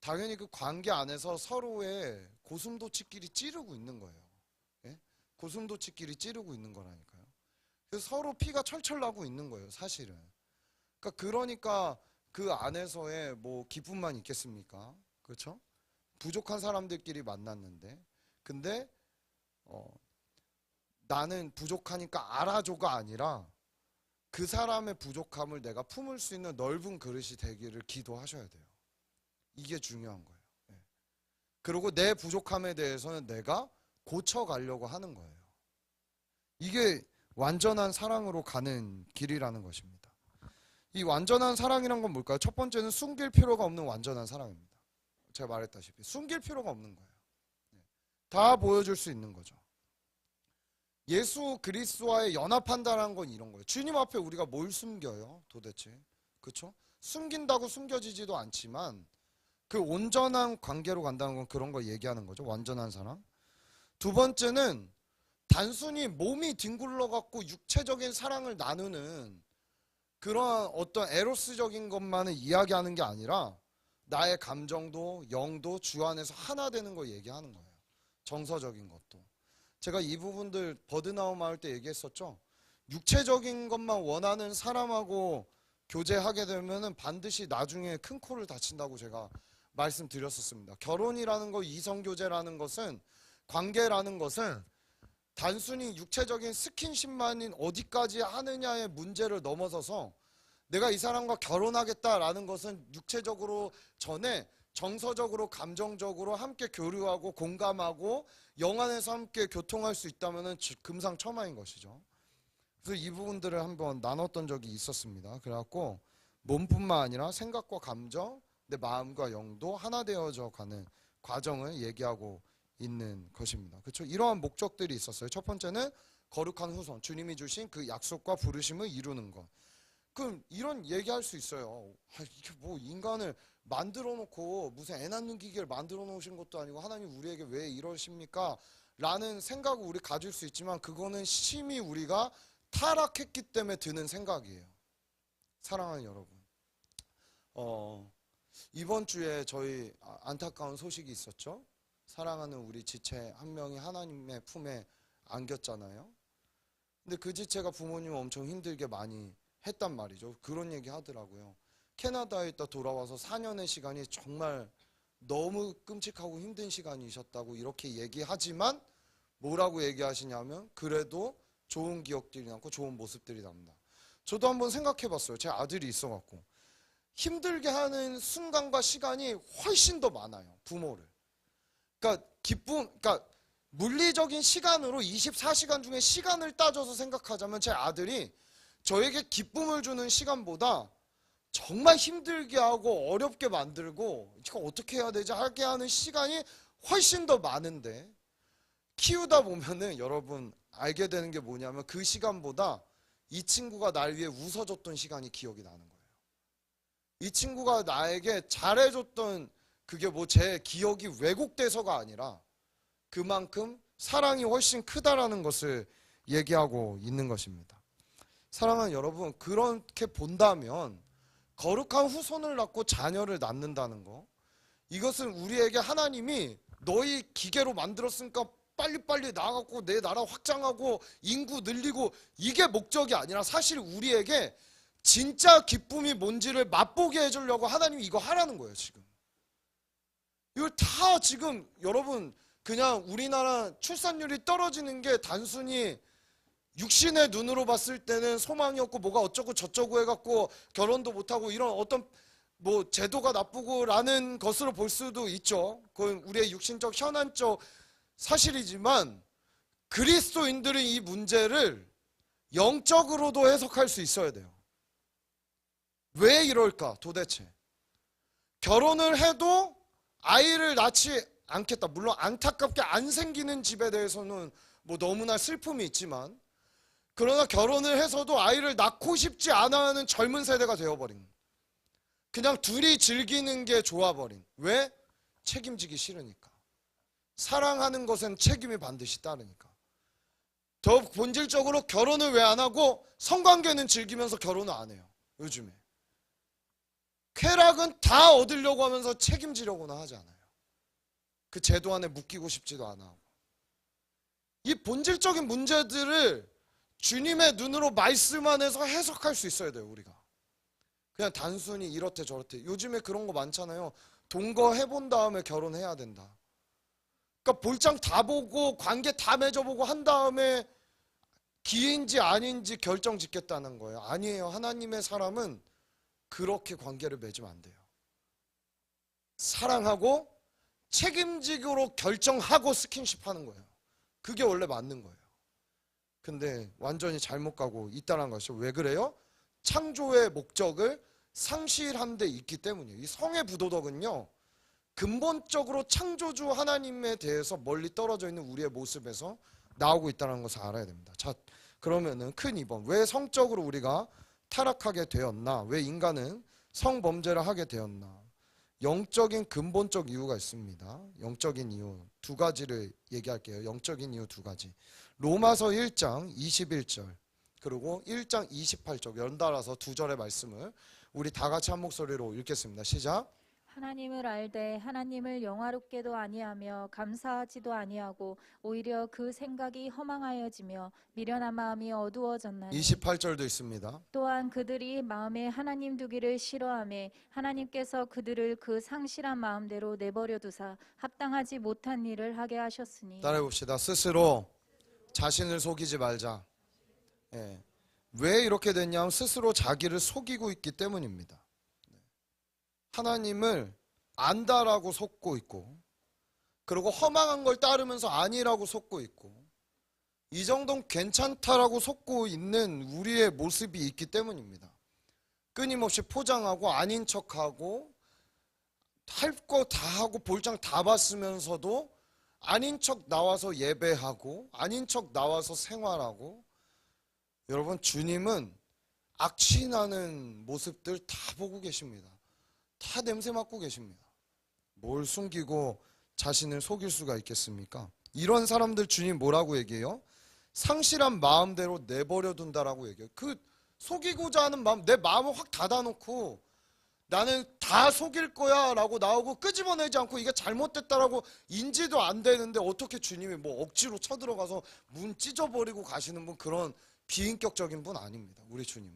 당연히 그 관계 안에서 서로의 고슴도치끼리 찌르고 있는 거예요. 예? 고슴도치끼리 찌르고 있는 거라니까요. 그래서 서로 피가 철철 나고 있는 거예요, 사실은. 그러니까 그 안에서의 뭐 기쁨만 있겠습니까? 그렇죠? 부족한 사람들끼리 만났는데, 근데 나는 부족하니까 알아줘가 아니라 그 사람의 부족함을 내가 품을 수 있는 넓은 그릇이 되기를 기도하셔야 돼요. 이게 중요한 거예요. 네. 그리고 내 부족함에 대해서는 내가 고쳐가려고 하는 거예요. 이게 완전한 사랑으로 가는 길이라는 것입니다. 이 완전한 사랑이란 건 뭘까요? 첫 번째는 숨길 필요가 없는 완전한 사랑입니다. 제가 말했다시피 숨길 필요가 없는 거예요. 네. 다 보여줄 수 있는 거죠. 예수 그리스도와의 연합한다는 건 이런 거예요. 주님 앞에 우리가 뭘 숨겨요 도대체? 그렇죠? 숨긴다고 숨겨지지도 않지만 그 온전한 관계로 간다는 건 그런 거 얘기하는 거죠. 완전한 사랑. 두 번째는 단순히 몸이 뒹굴러 갖고 육체적인 사랑을 나누는 그러한 어떤 에로스적인 것만을 이야기하는 게 아니라 나의 감정도 영도 주 안에서 하나 되는 걸 얘기하는 거예요. 정서적인 것도. 제가 이 부분들 버드나움 할 때 얘기했었죠. 육체적인 것만 원하는 사람하고 교제하게 되면은 반드시 나중에 큰 코를 다친다고 제가 말씀드렸었습니다. 결혼이라는 거, 이성교제라는 것은, 관계라는 것은 단순히 육체적인 스킨십만인 어디까지 하느냐의 문제를 넘어서서 내가 이 사람과 결혼하겠다라는 것은 육체적으로 전에 정서적으로 감정적으로 함께 교류하고 공감하고 영 안에서 함께 교통할 수 있다면 금상첨화인 것이죠. 그래서 이 부분들을 한번 나눴던 적이 있었습니다. 그래갖고 몸뿐만 아니라 생각과 감정, 내 마음과 영도 하나 되어져 가는 과정을 얘기하고 있는 것입니다. 그렇죠? 이러한 목적들이 있었어요. 첫 번째는 거룩한 후손, 주님이 주신 그 약속과 부르심을 이루는 것. 그럼 이런 얘기할 수 있어요. 이게 뭐 인간을 만들어 놓고 무슨 애 낳는 기계를 만들어 놓으신 것도 아니고 하나님 우리에게 왜 이러십니까? 라는 생각을 우리 가질 수 있지만 그거는 심히 우리가 타락했기 때문에 드는 생각이에요. 사랑하는 여러분, 이번 주에 저희 안타까운 소식이 있었죠. 사랑하는 우리 지체 한 명이 하나님의 품에 안겼잖아요. 근데 그 지체가 부모님을 엄청 힘들게 많이 했단 말이죠. 그런 얘기 하더라고요. 캐나다에 있다 돌아와서 4년의 시간이 정말 너무 끔찍하고 힘든 시간이셨다고 이렇게 얘기하지만 뭐라고 얘기하시냐면 그래도 좋은 기억들이 남고 좋은 모습들이 남다. 저도 한번 생각해 봤어요. 제 아들이 있어갖고 힘들게 하는 순간과 시간이 훨씬 더 많아요. 부모를. 그러니까 그러니까 물리적인 시간으로 24시간 중에 시간을 따져서 생각하자면 제 아들이 저에게 기쁨을 주는 시간보다 정말 힘들게 하고 어렵게 만들고 이거 어떻게 해야 되지 하게 하는 시간이 훨씬 더 많은데, 키우다 보면은 여러분 알게 되는 게 뭐냐면 그 시간보다 이 친구가 날 위해 웃어줬던 시간이 기억이 나는 거예요. 이 친구가 나에게 잘해줬던 그게 뭐 제 기억이 왜곡돼서가 아니라 그만큼 사랑이 훨씬 크다라는 것을 얘기하고 있는 것입니다. 사랑하는 여러분, 그렇게 본다면 거룩한 후손을 낳고 자녀를 낳는다는 거, 이것은 우리에게 하나님이 너희 기계로 만들었으니까 빨리빨리 나아가고 내 나라 확장하고 인구 늘리고 이게 목적이 아니라 사실 우리에게 진짜 기쁨이 뭔지를 맛보게 해주려고 하나님이 이거 하라는 거예요. 지금 이걸 다 지금 여러분 그냥 우리나라 출산율이 떨어지는 게 단순히 육신의 눈으로 봤을 때는 소망이 없고 뭐가 어쩌고 저쩌고 해갖고 결혼도 못하고 이런 어떤 뭐 제도가 나쁘고라는 것으로 볼 수도 있죠. 그건 우리의 육신적 현안적 사실이지만 그리스도인들은 이 문제를 영적으로도 해석할 수 있어야 돼요. 왜 이럴까 도대체? 결혼을 해도 아이를 낳지 않겠다. 물론 안타깝게 안 생기는 집에 대해서는 뭐 너무나 슬픔이 있지만, 그러나 결혼을 해서도 아이를 낳고 싶지 않아 하는 젊은 세대가 되어버린, 그냥 둘이 즐기는 게 좋아버린. 왜? 책임지기 싫으니까. 사랑하는 것엔 책임이 반드시 따르니까. 더 본질적으로 결혼을 왜 안 하고 성관계는 즐기면서 결혼을 안 해요 요즘에? 쾌락은 다 얻으려고 하면서 책임지려고는 하지 않아요. 그 제도 안에 묶이고 싶지도 않아 하고. 이 본질적인 문제들을 주님의 눈으로 말씀 안에서 해석할 수 있어야 돼요. 우리가 그냥 단순히 이렇대 저렇대. 요즘에 그런 거 많잖아요. 동거 해본 다음에 결혼해야 된다. 그러니까 볼장 다 보고 관계 다 맺어보고 한 다음에 기인지 아닌지 결정 짓겠다는 거예요. 아니에요. 하나님의 사람은 그렇게 관계를 맺으면 안 돼요. 사랑하고 책임지기로 결정하고 스킨십 하는 거예요. 그게 원래 맞는 거예요. 근데 완전히 잘못 가고 있다는 것이죠. 왜 그래요? 창조의 목적을 상실한 데 있기 때문이에요. 이 성의 부도덕은요, 근본적으로 창조주 하나님에 대해서 멀리 떨어져 있는 우리의 모습에서 나오고 있다는 것을 알아야 됩니다. 자, 그러면은 큰 2번, 왜 성적으로 우리가 타락하게 되었나? 왜 인간은 성범죄를 하게 되었나? 영적인 근본적 이유가 있습니다. 영적인 이유 두 가지를 얘기할게요. 영적인 이유 두 가지. 로마서 1장 21절 그리고 1장 28절 연달아서 두 절의 말씀을 우리 다 같이 한 목소리로 읽겠습니다. 시작. 하나님을 알되 하나님을 영화롭게도 아니하며 감사하지도 아니하고 오히려 그 생각이 허망하여지며 미련한 마음이 어두워졌나니 28절도 있습니다. 또한 그들이 마음에 하나님 두기를 싫어하며 하나님께서 그들을 그 상실한 마음대로 내버려 두사 합당하지 못한 일을 하게 하셨으니. 따라해 봅시다. 스스로 자신을 속이지 말자. 예. 왜 이렇게 됐냐면 스스로 자기를 속이고 있기 때문입니다. 하나님을 안다라고 속고 있고, 그리고 허망한 걸 따르면서 아니라고 속고 있고, 이 정도는 괜찮다라고 속고 있는 우리의 모습이 있기 때문입니다. 끊임없이 포장하고 아닌 척하고 할 거 다 하고 볼장 다 봤으면서도 아닌 척 나와서 예배하고 아닌 척 나와서 생활하고. 여러분, 주님은 악취나는 모습들 다 보고 계십니다. 다 냄새 맡고 계십니다. 뭘 숨기고 자신을 속일 수가 있겠습니까? 이런 사람들 주님 뭐라고 얘기해요? 상실한 마음대로 내버려 둔다라고 얘기해요. 그 속이고자 하는 마음, 내 마음을 확 닫아놓고 나는 다 속일 거야 라고 나오고 끄집어내지 않고 이게 잘못됐다라고 인지도 안 되는데 어떻게 주님이 뭐 억지로 쳐들어가서 문 찢어버리고 가시는 분, 그런 비인격적인 분 아닙니다. 우리 주님은.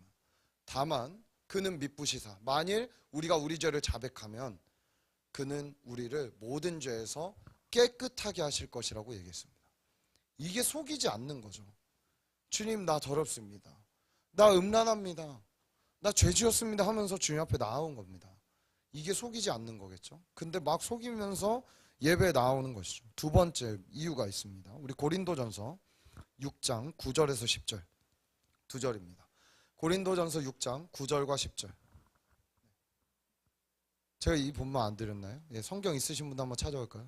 다만 그는 미쁘시사, 만일 우리가 우리 죄를 자백하면 그는 우리를 모든 죄에서 깨끗하게 하실 것이라고 얘기했습니다. 이게 속이지 않는 거죠. 주님, 나 더럽습니다. 나 음란합니다. 나 죄 지었습니다 하면서 주님 앞에 나온 겁니다. 이게 속이지 않는 거겠죠. 근데 막 속이면서 예배에 나오는 것이죠. 두 번째 이유가 있습니다. 우리 고린도전서 6장 9절에서 10절 두 절입니다. 고린도전서 6장 9절과 10절 제가 이 본문 안 드렸나요? 예, 성경 있으신 분도 한번 찾아볼까요?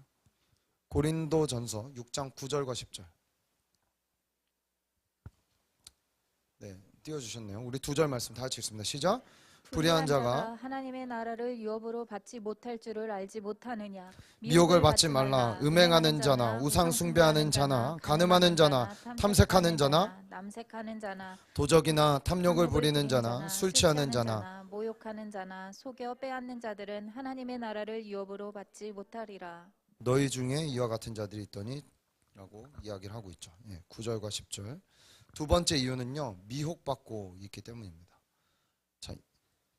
고린도전서 6장 9절과 10절. 네, 띄워주셨네요. 우리 2절 말씀 다 같이 읽습니다. 시작. 불의한 자가 하나님의 나라를 유업으로 받지 못할 줄을 알지 못하느냐. 미혹을 받지 말라. 음행하는 자나 우상 숭배하는 자나 간음하는 자나 탐색하는 자나 남색하는 자나 도적이나 탐욕을 부리는 자나 술 취하는 자나 모욕하는 자나 속여 빼앗는 자들은 하나님의 나라를 유업으로 받지 못하리라. 너희 중에 이와 같은 자들이 있더니 라고 이야기를 하고 있죠. 예, 9절과 10절. 두 번째 이유는요, 미혹받고 있기 때문입니다. 자,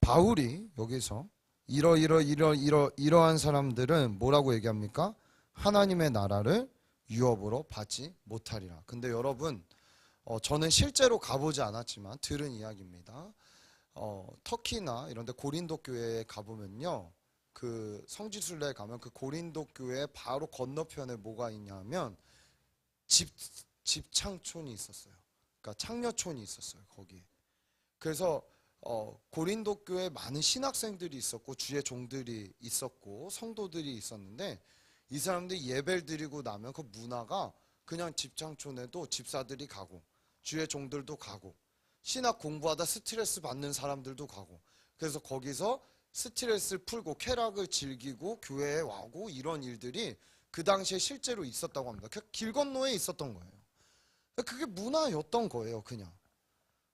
바울이 여기서 이러한 사람들은 뭐라고 얘기합니까? 하나님의 나라를 유업으로 받지 못하리라. 근데 여러분, 저는 실제로 가보지 않았지만 들은 이야기입니다. 터키나 이런데 고린도 교회에 가보면요, 그 성지순례에 가면 그 고린도 교회 바로 건너편에 뭐가 있냐면 집창촌이 있었어요. 그러니까 창녀촌이 있었어요, 거기. 그래서 고린도 교회에 많은 신학생들이 있었고 주의 종들이 있었고 성도들이 있었는데, 이 사람들이 예배를 드리고 나면 그 문화가 그냥 집창촌에도 집사들이 가고 주의 종들도 가고 신학 공부하다 스트레스 받는 사람들도 가고, 그래서 거기서 스트레스를 풀고 쾌락을 즐기고 교회에 와고 이런 일들이 그 당시에 실제로 있었다고 합니다. 길 건너에 있었던 거예요. 그게 문화였던 거예요, 그냥.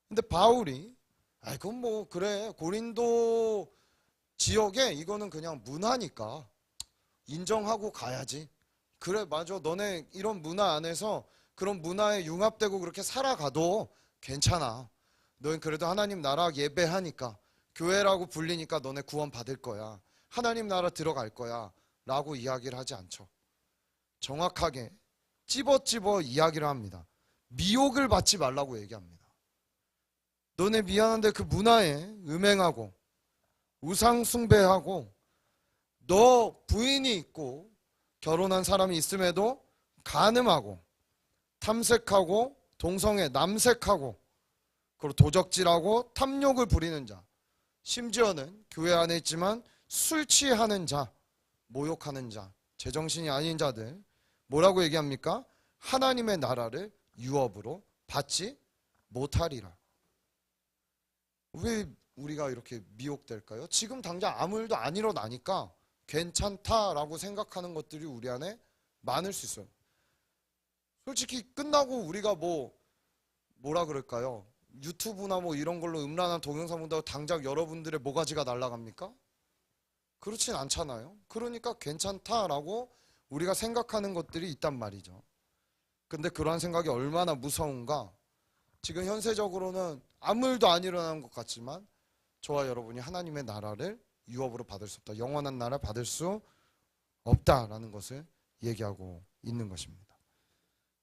근데 바울이 그건 뭐 그래, 고린도 지역에 이거는 그냥 문화니까 인정하고 가야지. 그래, 맞아, 너네 이런 문화 안에서 그런 문화에 융합되고 그렇게 살아가도 괜찮아. 너는 그래도 하나님 나라 예배하니까, 교회라고 불리니까 너네 구원 받을 거야, 하나님 나라 들어갈 거야 라고 이야기를 하지 않죠. 정확하게 찝어 이야기를 합니다. 미혹을 받지 말라고 얘기합니다. 너네 미안한데 그 문화에 음행하고 우상 숭배하고, 너 부인이 있고 결혼한 사람이 있음에도 간음하고 탐색하고 동성애 남색하고 그리고 도적질하고 탐욕을 부리는 자, 심지어는 교회 안에 있지만 술 취하는 자, 모욕하는 자, 제정신이 아닌 자들, 뭐라고 얘기합니까? 하나님의 나라를 유업으로 받지 못하리라. 왜 우리가 이렇게 미혹될까요? 지금 당장 아무 일도 안 일어나니까 괜찮다라고 생각하는 것들이 우리 안에 많을 수 있어요. 솔직히 끝나고 우리가 뭐라 그럴까요? 유튜브나 뭐 이런 걸로 음란한 동영상 본다고 당장 여러분들의 모가지가 날아갑니까? 그렇진 않잖아요. 그러니까 괜찮다라고 우리가 생각하는 것들이 있단 말이죠. 근데 그러한 생각이 얼마나 무서운가. 지금 현세적으로는 아무 일도 안 일어나는 것 같지만 저와 여러분이 하나님의 나라를 유업으로 받을 수 없다, 영원한 나라 받을 수 없다라는 것을 얘기하고 있는 것입니다.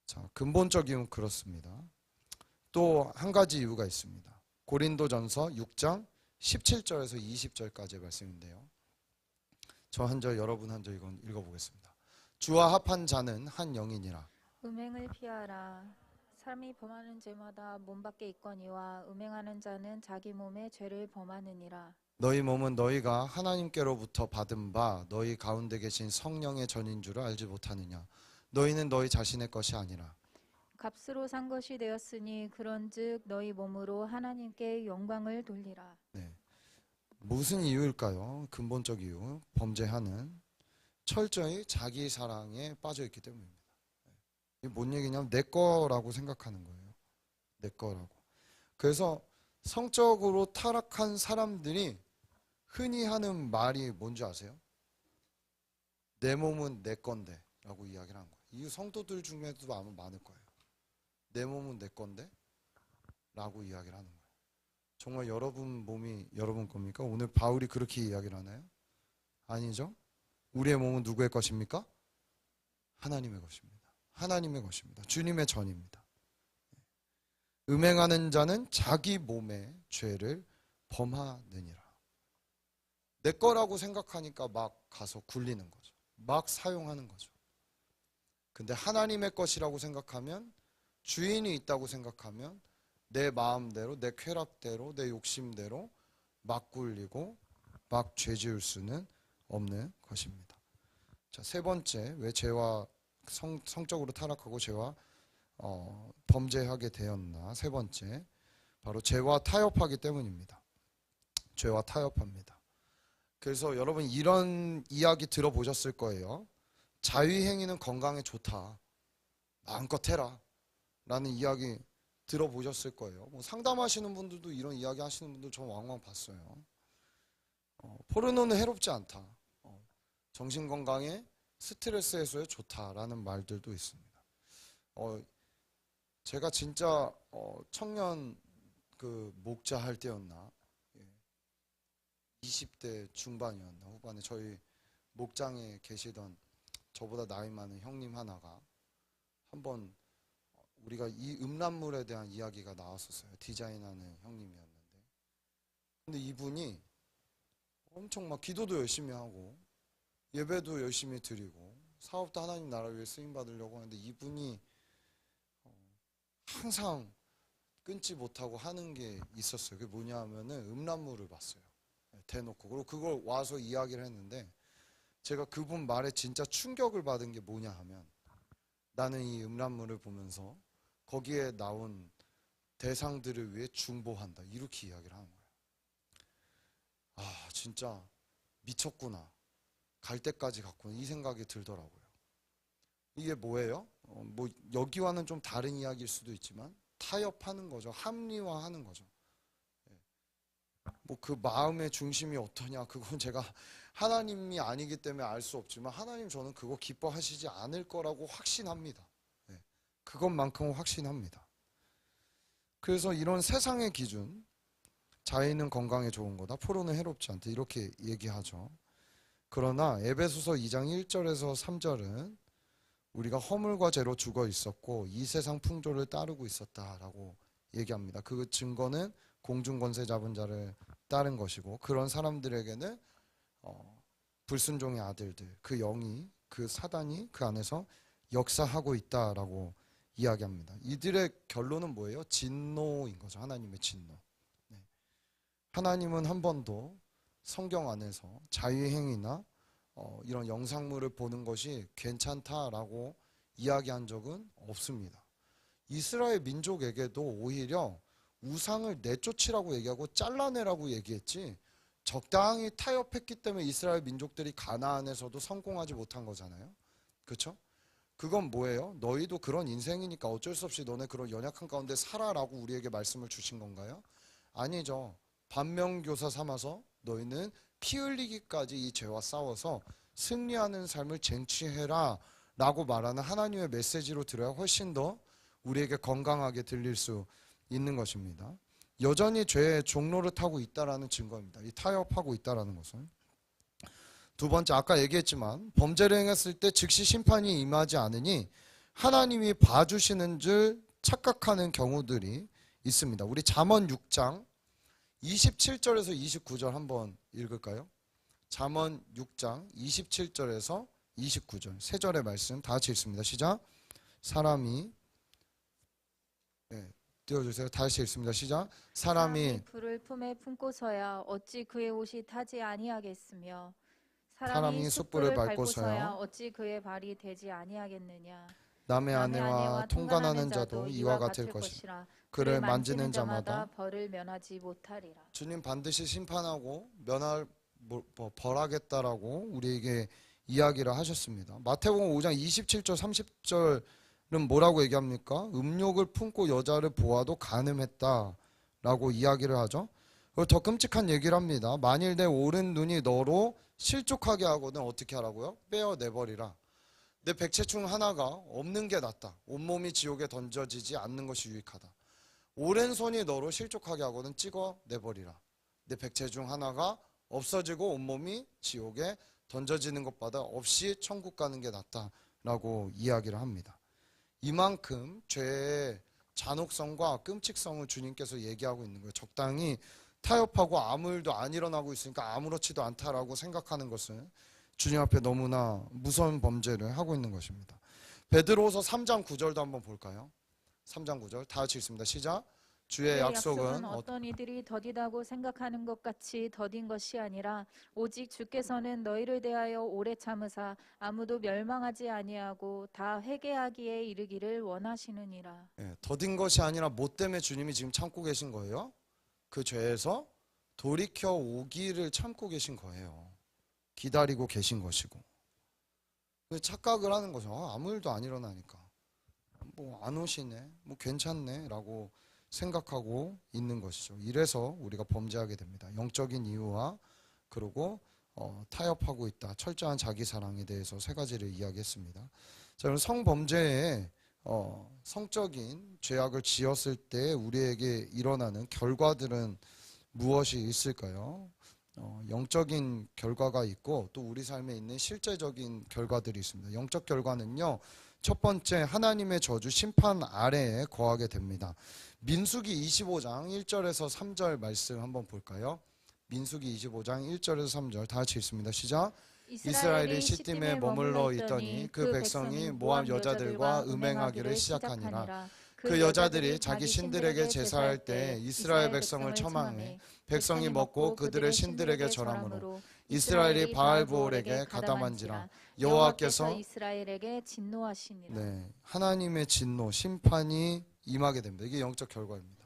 자, 근본적 이유는 그렇습니다. 또 한 가지 이유가 있습니다. 고린도전서 6장 17절에서 20절까지의 말씀인데요, 저 한 절 여러분 한 절 이건 읽어보겠습니다. 주와 합한 자는 한 영이니라. 음행을 피하라. 사람이 범하는 죄마다 몸 밖에 있거니와 음행하는 자는 자기 몸에 죄를 범하느니라. 너희 몸은 너희가 하나님께로부터 받은 바 너희 가운데 계신 성령의 전인 줄을 알지 못하느냐. 너희는 너희 자신의 것이 아니라 값으로 산 것이 되었으니 그런즉 너희 몸으로 하나님께 영광을 돌리라. 네. 무슨 이유일까요? 근본적 이유, 범죄하는 철저히 자기 사랑에 빠져 있기 때문입니다. 이게 뭔 얘기냐면 내 거라고 생각하는 거예요. 내 거라고. 그래서 성적으로 타락한 사람들이 흔히 하는 말이 뭔지 아세요? 내 몸은 내 건데 라고 이야기를 하는 거예요. 이 성도들 중에도 아마 많을 거예요. 내 몸은 내 건데 라고 이야기를 하는 거예요. 정말 여러분 몸이 여러분 겁니까? 오늘 바울이 그렇게 이야기를 하나요? 아니죠. 우리의 몸은 누구의 것입니까? 하나님의 것입니다. 하나님의 것입니다. 주님의 전입니다. 음행하는 자는 자기 몸의 죄를 범하느니라. 내 거라고 생각하니까 막 가서 굴리는 거죠. 막 사용하는 거죠. 근데 하나님의 것이라고 생각하면, 주인이 있다고 생각하면 내 마음대로, 내 쾌락대로, 내 욕심대로 막 굴리고 막 죄 지을 수는 없는 것입니다. 자, 세 번째, 왜 죄와 성적으로 타락하고 죄와 범죄하게 되었나? 세 번째, 바로 죄와 타협하기 때문입니다. 죄와 타협합니다. 그래서 여러분 이런 이야기 들어보셨을 거예요. 자유행위는 건강에 좋다. 마음껏 해라. 라는 이야기 들어보셨을 거예요. 뭐 상담하시는 분들도 이런 이야기 하시는 분들 저 왕왕 봤어요. 포르노는 해롭지 않다. 정신건강에 스트레스 해소에 좋다라는 말들도 있습니다. 제가 진짜 청년 그 목자 할 때였나 20대 중반이었나 후반에 저희 목장에 계시던 저보다 나이 많은 형님 하나가 한번 우리가 이 음란물에 대한 이야기가 나왔었어요. 디자인하는 형님이었는데 근데 이분이 엄청 막 기도도 열심히 하고 예배도 열심히 드리고 사업도 하나님 나라 위해 쓰임 받으려고 하는데 이분이 항상 끊지 못하고 하는 게 있었어요. 그게 뭐냐 하면은 음란물을 봤어요. 대놓고. 그리고 그걸 와서 이야기를 했는데 제가 그분 말에 진짜 충격을 받은 게 뭐냐 하면 나는 이 음란물을 보면서 거기에 나온 대상들을 위해 중보한다. 이렇게 이야기를 하는 거예요. 아, 진짜 미쳤구나. 갈 때까지 갔구나. 이 생각이 들더라고요. 이게 뭐예요? 뭐 여기와는 좀 다른 이야기일 수도 있지만 타협하는 거죠. 합리화하는 거죠. 뭐 그 마음의 중심이 어떠냐 그건 제가 하나님이 아니기 때문에 알 수 없지만 하나님 저는 그거 기뻐하시지 않을 거라고 확신합니다. 그것만큼은 확신합니다. 그래서 이런 세상의 기준 자유는 건강에 좋은 거다. 포로는 해롭지 않다. 이렇게 얘기하죠. 그러나 에베소서 2장 1절에서 3절은 우리가 허물과 죄로 죽어 있었고 이 세상 풍조를 따르고 있었다라고 얘기합니다. 그 증거는 공중권세 잡은 자를 따른 것이고 그런 사람들에게는 불순종의 아들들, 그 영이, 그 사단이 그 안에서 역사하고 있다라고 이야기합니다. 이들의 결론은 뭐예요? 진노인 거죠. 하나님의 진노. 하나님은 한 번도 성경 안에서 자유행위나 이런 영상물을 보는 것이 괜찮다라고 이야기한 적은 없습니다. 이스라엘 민족에게도 오히려 우상을 내쫓으라고 얘기하고 잘라내라고 얘기했지 적당히 타협했기 때문에 이스라엘 민족들이 가나안에서도 성공하지 못한 거잖아요. 그렇죠? 그건 뭐예요? 너희도 그런 인생이니까 어쩔 수 없이 너네 그런 연약한 가운데 살아라고 우리에게 말씀을 주신 건가요? 아니죠. 반면교사 삼아서 너희는 피 흘리기까지 이 죄와 싸워서 승리하는 삶을 쟁취해라 라고 말하는 하나님의 메시지로 들어야 훨씬 더 우리에게 건강하게 들릴 수 있는 것입니다. 여전히 죄의 종로를 타고 있다라는 증거입니다. 이 타협하고 있다라는 것은. 두 번째, 아까 얘기했지만 범죄를 행했을 때 즉시 심판이 임하지 않으니 하나님이 봐주시는 줄 착각하는 경우들이 있습니다. 우리 잠언 6장 27절에서 29절 한번 읽을까요? 잠언 6장 27절에서 29절 세 절의 말씀 다 같이 읽습니다. 시작. 사람이 띄워주세요. 다시 읽습니다. 시작. 사람이 불을 품에 품고서야 어찌 그의 옷이 타지 아니하겠으며 사람이 숯불을 밟고서야 어찌 그의 발이 되지 아니하겠느냐. 남의 아내와 통관하는 자도 이와 같을 것이라. 그를 만지는 자마다 벌을 면하지 못하리라. 주님 반드시 심판하고 벌하겠다라고 우리에게 이야기를 하셨습니다. 마태복음 5장 27절 30절은 뭐라고 얘기합니까? 음욕을 품고 여자를 보아도 간음했다라고 이야기를 하죠. 그리고 더 끔찍한 얘기를 합니다. 만일 내 오른 눈이 너로 실족하게 하거든 어떻게 하라고요? 빼어내버리라. 내 백체 중 하나가 없는 게 낫다. 온몸이 지옥에 던져지지 않는 것이 유익하다. 오른손이 너로 실족하게 하거든 찍어내버리라. 내 백체 중 하나가 없어지고 온몸이 지옥에 던져지는 것보다 없이 천국 가는 게 낫다라고 이야기를 합니다. 이만큼 죄의 잔혹성과 끔찍성을 주님께서 얘기하고 있는 거예요. 적당히 타협하고 아무 일도 안 일어나고 있으니까 아무렇지도 않다라고 생각하는 것은 주님 앞에 너무나 무서운 범죄를 하고 있는 것입니다. 베드로후서 3장 9절도 한번 볼까요? 3장 9절 다 같이 읽습니다. 시작. 주의 그의 약속은 약속은 어떤 이들이 더디다고 생각하는 것 같이 더딘 것이 아니라 오직 주께서는 너희를 대하여 오래 참으사 아무도 멸망하지 아니하고 다 회개하기에 이르기를 원하시느니라. 더딘 것이 아니라 뭐 때문에 주님이 지금 참고 계신 거예요? 그 죄에서 돌이켜 오기를 참고 계신 거예요. 기다리고 계신 것이고. 근데 착각을 하는 거죠. 아무 일도 안 일어나니까. 뭐 안 오시네, 뭐 괜찮네 라고 생각하고 있는 것이죠. 이래서 우리가 범죄하게 됩니다. 영적인 이유와 그리고 타협하고 있다. 철저한 자기 사랑에 대해서 세 가지를 이야기했습니다. 자, 그럼 성범죄에 성적인 죄악을 지었을 때 우리에게 일어나는 결과들은 무엇이 있을까요? 영적인 결과가 있고 또 우리 삶에 있는 실제적인 결과들이 있습니다. 영적 결과는요, 첫 번째, 하나님의 저주 심판 아래에 거하게 됩니다. 민수기 25장 1절에서 3절 말씀 한번 볼까요? 민수기 25장 1절에서 3절 다 같이 읽습니다. 시작. 이스라엘이 시딤에 머물러 있더니 그 백성이 모압 여자들과 음행하기를 시작하니라. 그 여자들이 자기 신들에게 제사할 때 이스라엘 백성을 처망해 백성이 먹고 그들의 신들에게 절하므로 이스라엘이 바알보올에게 가담한지라. 여호와께서 이스라엘에게 진노하시니라. 네, 하나님의 진노, 심판이 임하게 됩니다. 이게 영적 결과입니다.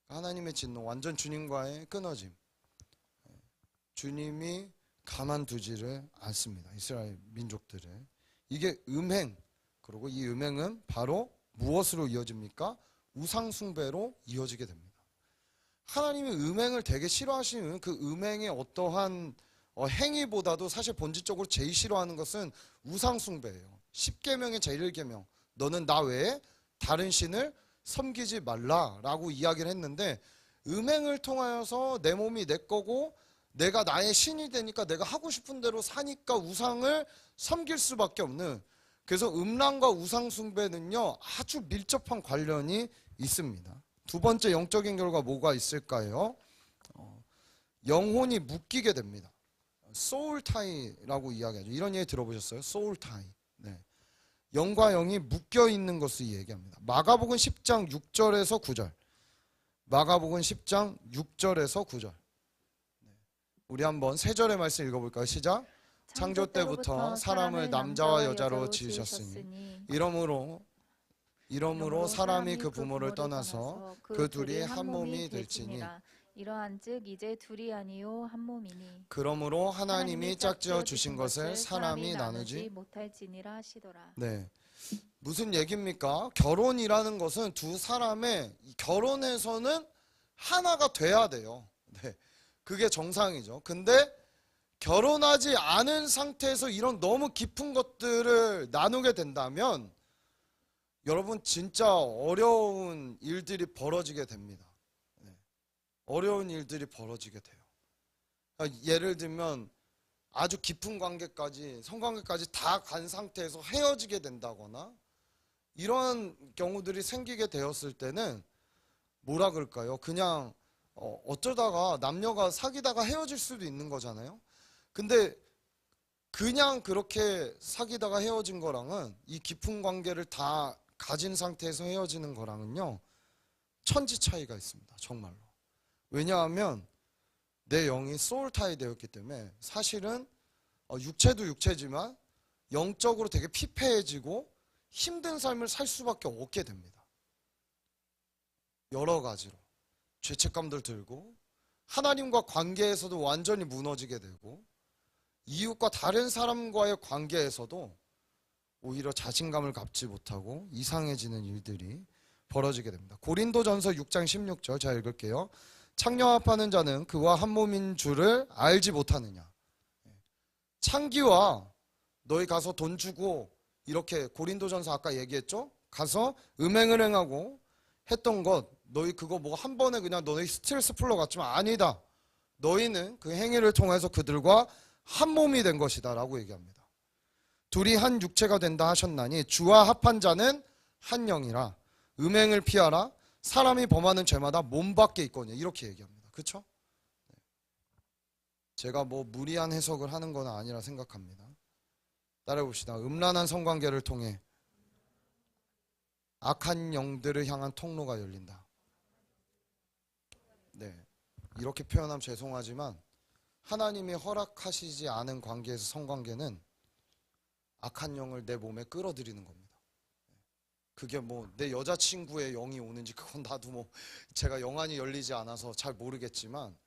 하나님의 진노, 완전 주님과의 끊어짐. 주님이 가만두지를 않습니다. 이스라엘 민족들을. 이게 음행, 그리고 이 음행은 바로 무엇으로 이어집니까? 우상숭배로 이어지게 됩니다. 하나님이 음행을 되게 싫어하시는 그 음행의 어떠한 행위보다도 사실 본질적으로 제일 싫어하는 것은 우상숭배예요. 10계명의 제1계명, 너는 나 외에 다른 신을 섬기지 말라라고 이야기를 했는데, 음행을 통하여서 내 몸이 내 거고 내가 나의 신이 되니까 내가 하고 싶은 대로 사니까 우상을 섬길 수밖에 없는, 그래서 음란과 우상숭배는요 아주 밀접한 관련이 있습니다. 두 번째 영적인 결과 뭐가 있을까요? 영혼이 묶이게 됩니다. 소울타이라고 이야기하죠. 이런 얘기 들어보셨어요? 소울타이. 네. 영과 영이 묶여 있는 것을 얘기합니다. 마가복음 10장 6절에서 9절. 마가복음 10장 6절에서 9절. 우리 한번 세 절의 말씀 읽어볼까요? 시작. 창조 때부터 사람을 남자와 여자로 지으셨으니 이러므로 사람이 그 부모를 떠나서 그 둘이 한 몸이 될지니, 이러한즉 이제 둘이 아니요 한 몸이니, 그러므로 하나님이 짝지어 주신 것을 사람이 나누지 못할지니라 하시더라. 네, 무슨 얘기입니까? 결혼이라는 것은 두 사람의 결혼에서는 하나가 돼야 돼요. 네, 그게 정상이죠. 근데 결혼하지 않은 상태에서 이런 너무 깊은 것들을 나누게 된다면 여러분 진짜 어려운 일들이 벌어지게 됩니다. 네. 어려운 일들이 벌어지게 돼요. 예를 들면 아주 깊은 관계까지, 성관계까지 다 간 상태에서 헤어지게 된다거나 이런 경우들이 생기게 되었을 때는 뭐라 그럴까요? 그냥 어쩌다가 남녀가 사귀다가 헤어질 수도 있는 거잖아요. 근데 그냥 그렇게 사귀다가 헤어진 거랑은, 이 깊은 관계를 다 가진 상태에서 헤어지는 거랑은요 천지 차이가 있습니다. 정말로. 왜냐하면 내 영이 소울타이 되었기 때문에 사실은 육체도 육체지만 영적으로 되게 피폐해지고 힘든 삶을 살 수밖에 없게 됩니다. 여러 가지로 죄책감들 들고 하나님과 관계에서도 완전히 무너지게 되고 이웃과 다른 사람과의 관계에서도 오히려 자신감을 갖지 못하고 이상해지는 일들이 벌어지게 됩니다. 고린도전서 6장 16절 제가 읽을게요. 창녀합하는 자는 그와 한 몸인 줄을 알지 못하느냐. 창기와 너희 가서 돈 주고 이렇게 고린도전서 아까 얘기했죠? 가서 음행을 행하고 했던 것, 너희 그거 뭐 한 번에 그냥 너희 스트레스 풀러 갔지만 아니다. 너희는 그 행위를 통해서 그들과 한 몸이 된 것이다 라고 얘기합니다. 둘이 한 육체가 된다 하셨나니 주와 합한 자는 한 영이라. 음행을 피하라. 사람이 범하는 죄마다 몸 밖에 있거든요. 이렇게 얘기합니다. 그렇죠? 제가 뭐 무리한 해석을 하는 건 아니라 생각합니다. 따라해 봅시다. 음란한 성관계를 통해 악한 영들을 향한 통로가 열린다. 네, 이렇게 표현하면 죄송하지만 하나님이 허락하시지 않은 관계에서 성관계는 악한 영을 내 몸에 끌어들이는 겁니다. 그게 뭐 내 여자친구의 영이 오는지 그건 나도 뭐 제가 영안이 열리지 않아서 잘 모르겠지만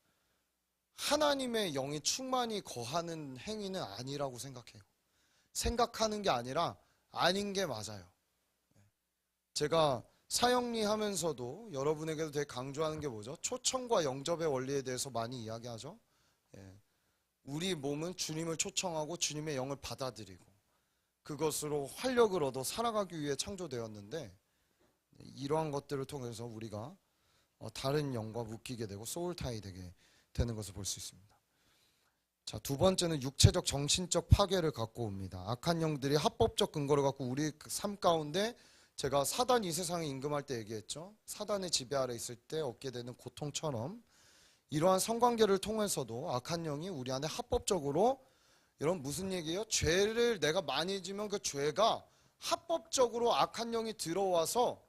하나님의 영이 충만히 거하는 행위는 아니라고 생각해요. 생각하는 게 아니라 아닌 게 맞아요. 제가 사형리 하면서도 여러분에게도 되게 강조하는 게 뭐죠? 초청과 영접의 원리에 대해서 많이 이야기하죠. 우리 몸은 주님을 초청하고 주님의 영을 받아들이고 그것으로 활력을 얻어 살아가기 위해 창조되었는데 이러한 것들을 통해서 우리가 다른 영과 묶이게 되고 소울타이 되게 되는 것을 볼 수 있습니다. 자, 두 번째는 육체적 정신적 파괴를 갖고 옵니다. 악한 영들이 합법적 근거를 갖고 우리 삶 가운데 제가 사단이 이 세상에 임금할 때 얘기했죠. 사단의 지배 아래 있을 때 얻게 되는 고통처럼 이러한 성관계를 통해서도 악한 영이 우리 안에 합법적으로 여러분 무슨 얘기예요? 죄를 내가 많이 지면 그 죄가 합법적으로 악한 영이 들어와서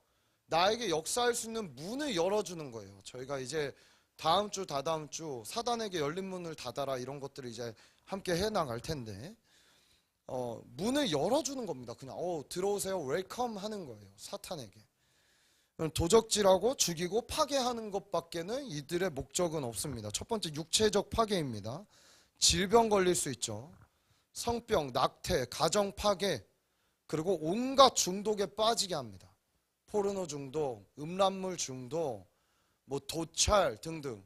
나에게 역사할 수 있는 문을 열어주는 거예요. 저희가 이제 다음 주 다다음 주 사단에게 열린 문을 닫아라 이런 것들을 이제 함께 해나갈 텐데 문을 열어주는 겁니다. 그냥 들어오세요 웰컴 하는 거예요. 사탄에게 도적질하고 죽이고 파괴하는 것밖에는 이들의 목적은 없습니다. 첫 번째 육체적 파괴입니다. 질병 걸릴 수 있죠. 성병, 낙태, 가정 파괴, 그리고 온갖 중독에 빠지게 합니다. 포르노 중독, 음란물 중독, 뭐 도찰 등등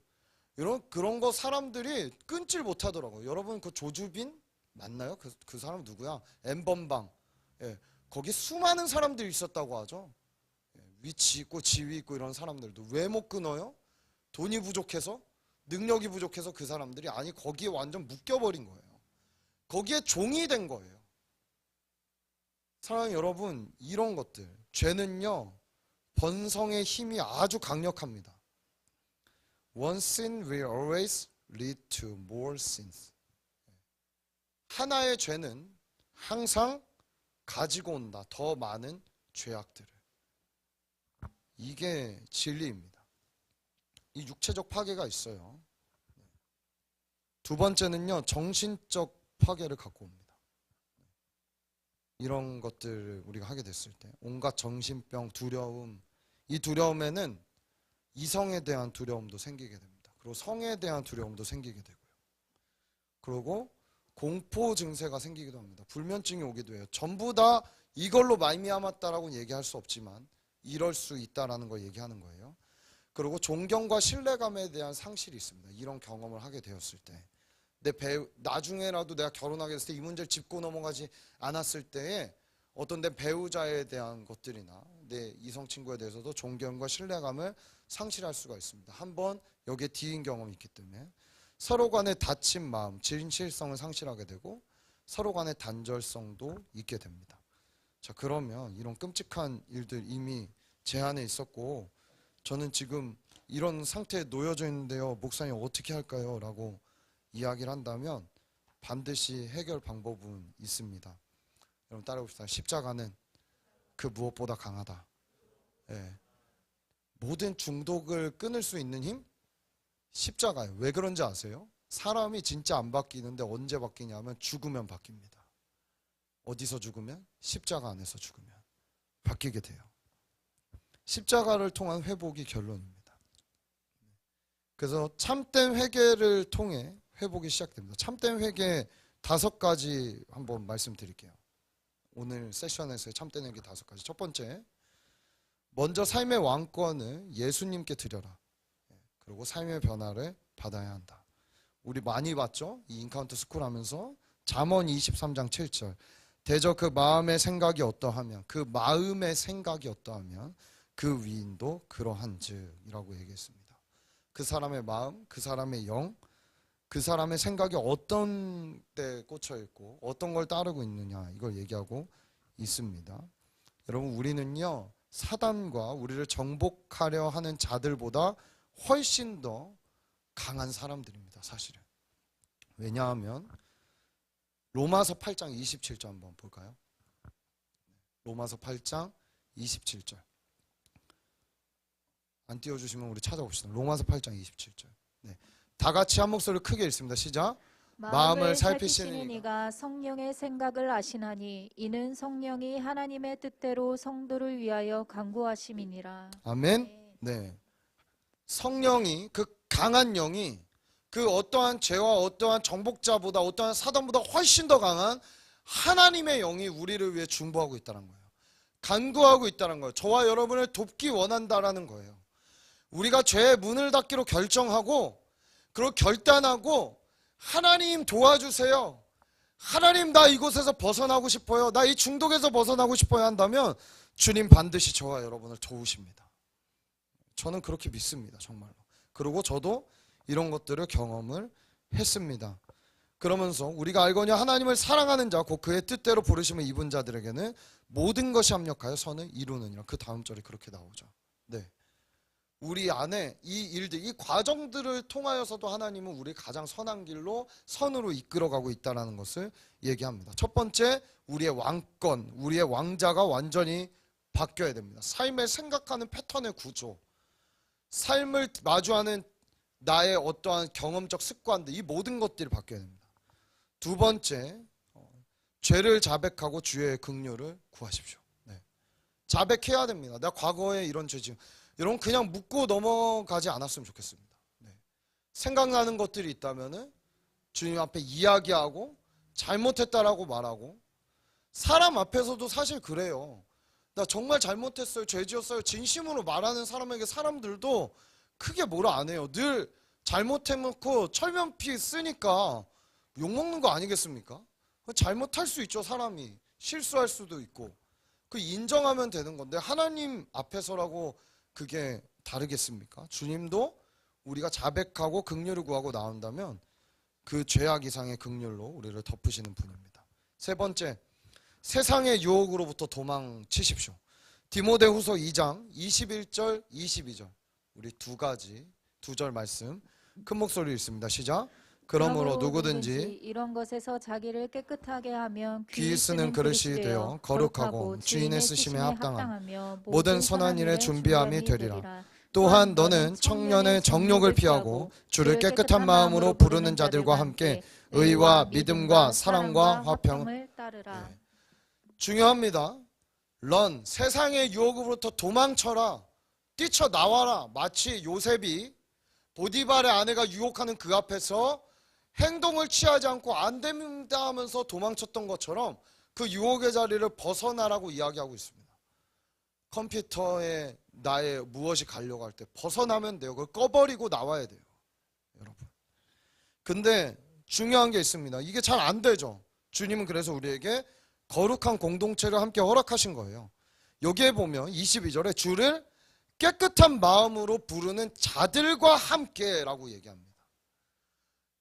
그런 거 사람들이 끊질 못하더라고요. 여러분 그 조주빈 맞나요? 그 사람 누구야? 엠번방. 거기 수많은 사람들이 있었다고 하죠. 위치 있고 지위 있고 이런 사람들도 왜 못 끊어요? 돈이 부족해서? 능력이 부족해서 그 사람들이 아니 거기에 완전 묶여버린 거예요. 거기에 종이 된 거예요. 사랑하는 여러분 이런 것들 죄는요 번성의 힘이 아주 강력합니다. One sin will always lead to more sins. 하나의 죄는 항상 가지고 온다. 더 많은 죄악들을. 이게 진리입니다. 이 육체적 파괴가 있어요. 두 번째는요, 정신적 파괴를 갖고 옵니다. 이런 것들을 우리가 하게 됐을 때 온갖 정신병, 두려움, 이 두려움에는 이성에 대한 두려움도 생기게 됩니다. 그리고 성에 대한 두려움도 생기게 되고요. 그리고 공포 증세가 생기기도 합니다. 불면증이 오기도 해요. 전부 다 이걸로 말미암았다라고 얘기할 수 없지만 이럴 수 있다라는 걸 얘기하는 거예요. 그리고 존경과 신뢰감에 대한 상실이 있습니다. 이런 경험을 하게 되었을 때 나중에라도 내가 결혼하게 됐을 때 이 문제를 짚고 넘어가지 않았을 때에 어떤 내 배우자에 대한 것들이나 내 이성 친구에 대해서도 존경과 신뢰감을 상실할 수가 있습니다. 한번 여기에 뒤인 경험이 있기 때문에 서로 간의 다친 마음, 진실성을 상실하게 되고 서로 간의 단절성도 있게 됩니다. 자, 그러면 이런 끔찍한 일들 이미 제 안에 있었고 저는 지금 이런 상태에 놓여져 있는데요. 목사님 어떻게 할까요? 라고 이야기를 한다면 반드시 해결 방법은 있습니다. 여러분 따라해봅시다. 십자가는 그 무엇보다 강하다. 모든 중독을 끊을 수 있는 힘? 십자가예요. 왜 그런지 아세요? 사람이 진짜 안 바뀌는데 언제 바뀌냐면 죽으면 바뀝니다. 어디서 죽으면? 십자가 안에서 죽으면 바뀌게 돼요. 십자가를 통한 회복이 결론입니다. 그래서 참된 회개를 통해 회복이 시작됩니다. 참된 회개 5가지 한번 말씀드릴게요. 오늘 세션에서의 참된 회개 5가지. 첫 번째, 먼저 삶의 왕권을 예수님께 드려라. 그리고 삶의 변화를 받아야 한다. 우리 많이 봤죠? 이 인카운트 스쿨 하면서 잠언 23장 7절 대저 그 마음의 생각이 어떠하면 그 마음의 생각이 어떠하면 그 위인도 그러한즉 이라고 얘기했습니다. 그 사람의 마음, 그 사람의 영, 그 사람의 생각이 어떤 데 꽂혀 있고 어떤 걸 따르고 있느냐 이걸 얘기하고 있습니다. 여러분 우리는요 사단과 우리를 정복하려 하는 자들보다 훨씬 더 강한 사람들입니다. 사실은. 왜냐하면 로마서 8장 27절 한번 볼까요? 로마서 8장 27절 안 띄워주시면 우리 찾아봅시다. 로마서 8장 27절. 네. 다 같이 한 목소리로 크게 읽습니다. 시작. 마음을 살피시는 이가 성령의 생각을 아시나니 이는 성령이 하나님의 뜻대로 성도를 위하여 간구하심이니라. 아멘. 네. 성령이, 그 강한 영이, 그 어떠한 죄와 어떠한 정복자보다, 어떠한 사단보다 훨씬 더 강한 하나님의 영이 우리를 위해 중보하고 있다는 거예요. 간구하고 있다는 거예요. 저와 여러분을 돕기 원한다라는 거예요. 우리가 죄의 문을 닫기로 결정하고, 그리고 결단하고, 하나님 도와주세요, 하나님 나 이곳에서 벗어나고 싶어요, 나 이 중독에서 벗어나고 싶어요 한다면 주님 반드시 저와 여러분을 도우십니다. 저는 그렇게 믿습니다, 정말로. 그리고 저도 이런 것들을 경험을 했습니다. 그러면서 우리가 알거니 하나님을 사랑하는 자 곧 그의 뜻대로 부르심을 입은 자들에게는 모든 것이 합력하여 선을 이루느니라. 그 다음 절에 그렇게 나오죠. 네. 우리 안에 이 일들, 이 과정들을 통하여서도 하나님은 우리 가장 선한 길로, 선으로 이끌어가고 있다는 것을 얘기합니다. 첫 번째, 우리의 왕권, 우리의 왕자가 완전히 바뀌어야 됩니다. 삶을 생각하는 패턴의 구조, 삶을 마주하는 나의 어떠한 경험적 습관들, 이 모든 것들이 바뀌어야 됩니다. 두 번째, 죄를 자백하고 주의 긍휼을 구하십시오. 네. 자백해야 됩니다. 내가 과거에 이런 죄 지금, 여러분 그냥 묻고 넘어가지 않았으면 좋겠습니다. 네. 생각나는 것들이 있다면은 주님 앞에 이야기하고 잘못했다라고 말하고, 사람 앞에서도 사실 그래요. 나 정말 잘못했어요, 죄 지었어요, 진심으로 말하는 사람에게 사람들도 크게 뭐라 안 해요. 늘 잘못해놓고 철면피 쓰니까 욕먹는 거 아니겠습니까? 잘못할 수 있죠. 사람이 실수할 수도 있고, 그 인정하면 되는 건데 하나님 앞에서라고 그게 다르겠습니까? 주님도 우리가 자백하고 긍휼을 구하고 나온다면 그 죄악 이상의 긍휼로 우리를 덮으시는 분입니다. 세 번째, 세상의 유혹으로부터 도망치십시오. 디모데후서 2장 21절 22절, 우리 두 절 말씀 큰 목소리로 읽습니다. 시작. 그러므로 누구든지 이런 것에서 자기를 깨끗하게 하면 귀 쓰는 그릇이 되어 거룩하고 주인의 쓰심에 합당한 모든 선한 일에 준비함이 되리라. 또한 너는 청년의 정욕을 피하고 주를 깨끗한 마음으로 부르는 자들과 함께 의와 믿음과 사랑과 화평을 따르라. 네. 중요합니다. 런, 세상의 유혹으로부터 도망쳐라, 뛰쳐나와라. 마치 요셉이 보디발의 아내가 유혹하는 그 앞에서 행동을 취하지 않고 안 됩니다 하면서 도망쳤던 것처럼 그 유혹의 자리를 벗어나라고 이야기하고 있습니다. 컴퓨터에 나의 무엇이 가려고 할 때 벗어나면 돼요. 그걸 꺼버리고 나와야 돼요, 여러분. 근데 중요한 게 있습니다. 이게 잘 안 되죠. 주님은 그래서 우리에게 거룩한 공동체를 함께 허락하신 거예요. 여기에 보면 22절에 주를 깨끗한 마음으로 부르는 자들과 함께라고 얘기합니다.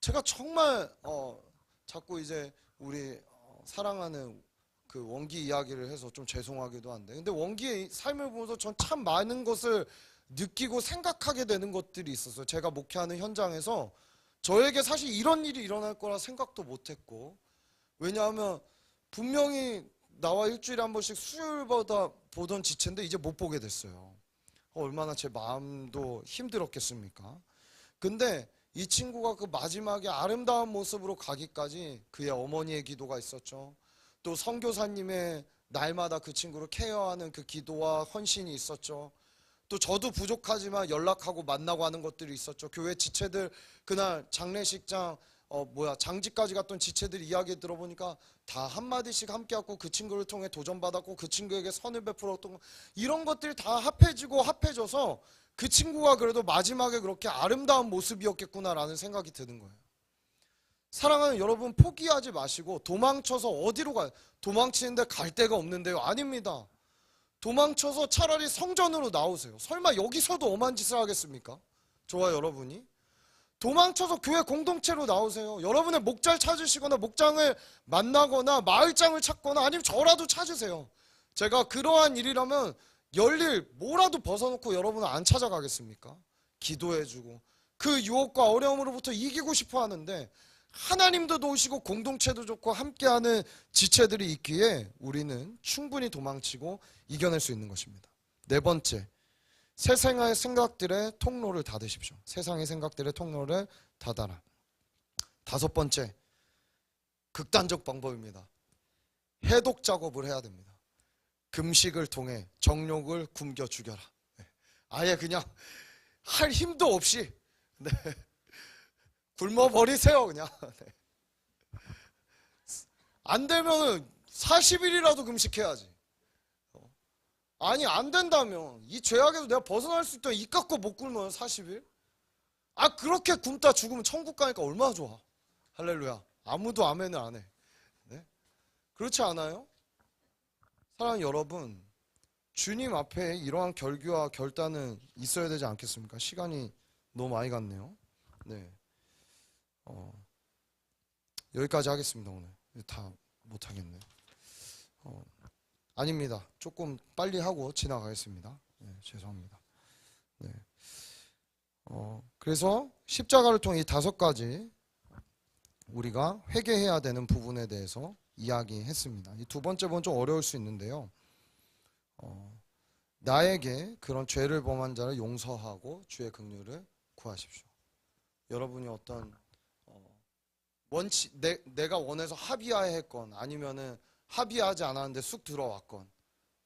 제가 정말 자꾸 이제 우리 사랑하는 그 원기 이야기를 해서 좀 죄송하기도 한데, 근데 원기의 삶을 보면서 전 참 많은 것을 느끼고 생각하게 되는 것들이 있었어요. 제가 목회하는 현장에서 저에게 사실 이런 일이 일어날 거라 생각도 못했고, 왜냐하면 분명히 나와 일주일에 한 번씩 수요일마다 보던 지체인데 이제 못 보게 됐어요. 얼마나 제 마음도 힘들었겠습니까? 근데 이 친구가 그 마지막에 아름다운 모습으로 가기까지 그의 어머니의 기도가 있었죠. 또 선교사님의 날마다 그 친구를 케어하는 그 기도와 헌신이 있었죠. 또 저도 부족하지만 연락하고 만나고 하는 것들이 있었죠. 교회 지체들, 그날 장례식장 장지까지 갔던 지체들 이야기 들어보니까 다 한마디씩 함께 하고 그 친구를 통해 도전받았고 그 친구에게 선을 베풀었던 거, 이런 것들이 다 합해지고 합해져서 그 친구가 그래도 마지막에 그렇게 아름다운 모습이었겠구나라는 생각이 드는 거예요. 사랑하는 여러분, 포기하지 마시고 도망쳐서 어디로 가요? 도망치는데 갈 데가 없는데요? 아닙니다. 도망쳐서 차라리 성전으로 나오세요. 설마 여기서도 엄한 짓을 하겠습니까? 저와 여러분이 도망쳐서 교회 공동체로 나오세요. 여러분의 목자를 찾으시거나 목장을 만나거나 마을장을 찾거나 아니면 저라도 찾으세요. 제가 그러한 일이라면 열일 뭐라도 벗어놓고 여러분을 안 찾아가겠습니까? 기도해주고 그 유혹과 어려움으로부터 이기고 싶어 하는데, 하나님도 도우시고 공동체도 좋고 함께하는 지체들이 있기에 우리는 충분히 도망치고 이겨낼 수 있는 것입니다. 네 번째, 세상의 생각들의 통로를 닫으십시오. 세상의 생각들의 통로를 닫아라. 다섯 번째, 극단적 방법입니다. 해독 작업을 해야 됩니다. 금식을 통해 정욕을 굶겨 죽여라. 네. 아예 그냥 할 힘도 없이 네. 굶어버리세요 그냥. 네. 안 되면 40일이라도 금식해야지. 아니 안 된다면 이 죄악에서 내가 벗어날 수 있다면 입 깎고 못 굶어요 40일? 아 그렇게 굶다 죽으면 천국 가니까 얼마나 좋아. 할렐루야. 아무도 아멘을 안 해. 네? 그렇지 않아요? 사랑하는 여러분, 주님 앞에 이러한 결규와 결단은 있어야 되지 않겠습니까? 시간이 너무 많이 갔네요. 네. 여기까지 하겠습니다. 오늘 다 못하겠네. 아닙니다. 조금 빨리 하고 지나가겠습니다. 네, 죄송합니다. 네. 그래서 십자가를 통해 이 다섯 가지 우리가 회개해야 되는 부분에 대해서 이야기했습니다. 이 두 번째 부분 좀 어려울 수 있는데요. 나에게 그런 죄를 범한 자를 용서하고 주의 긍휼을 구하십시오. 여러분이 어떤 내가 원해서 합의하에 했건 아니면은 합의하지 않았는데 쑥 들어왔건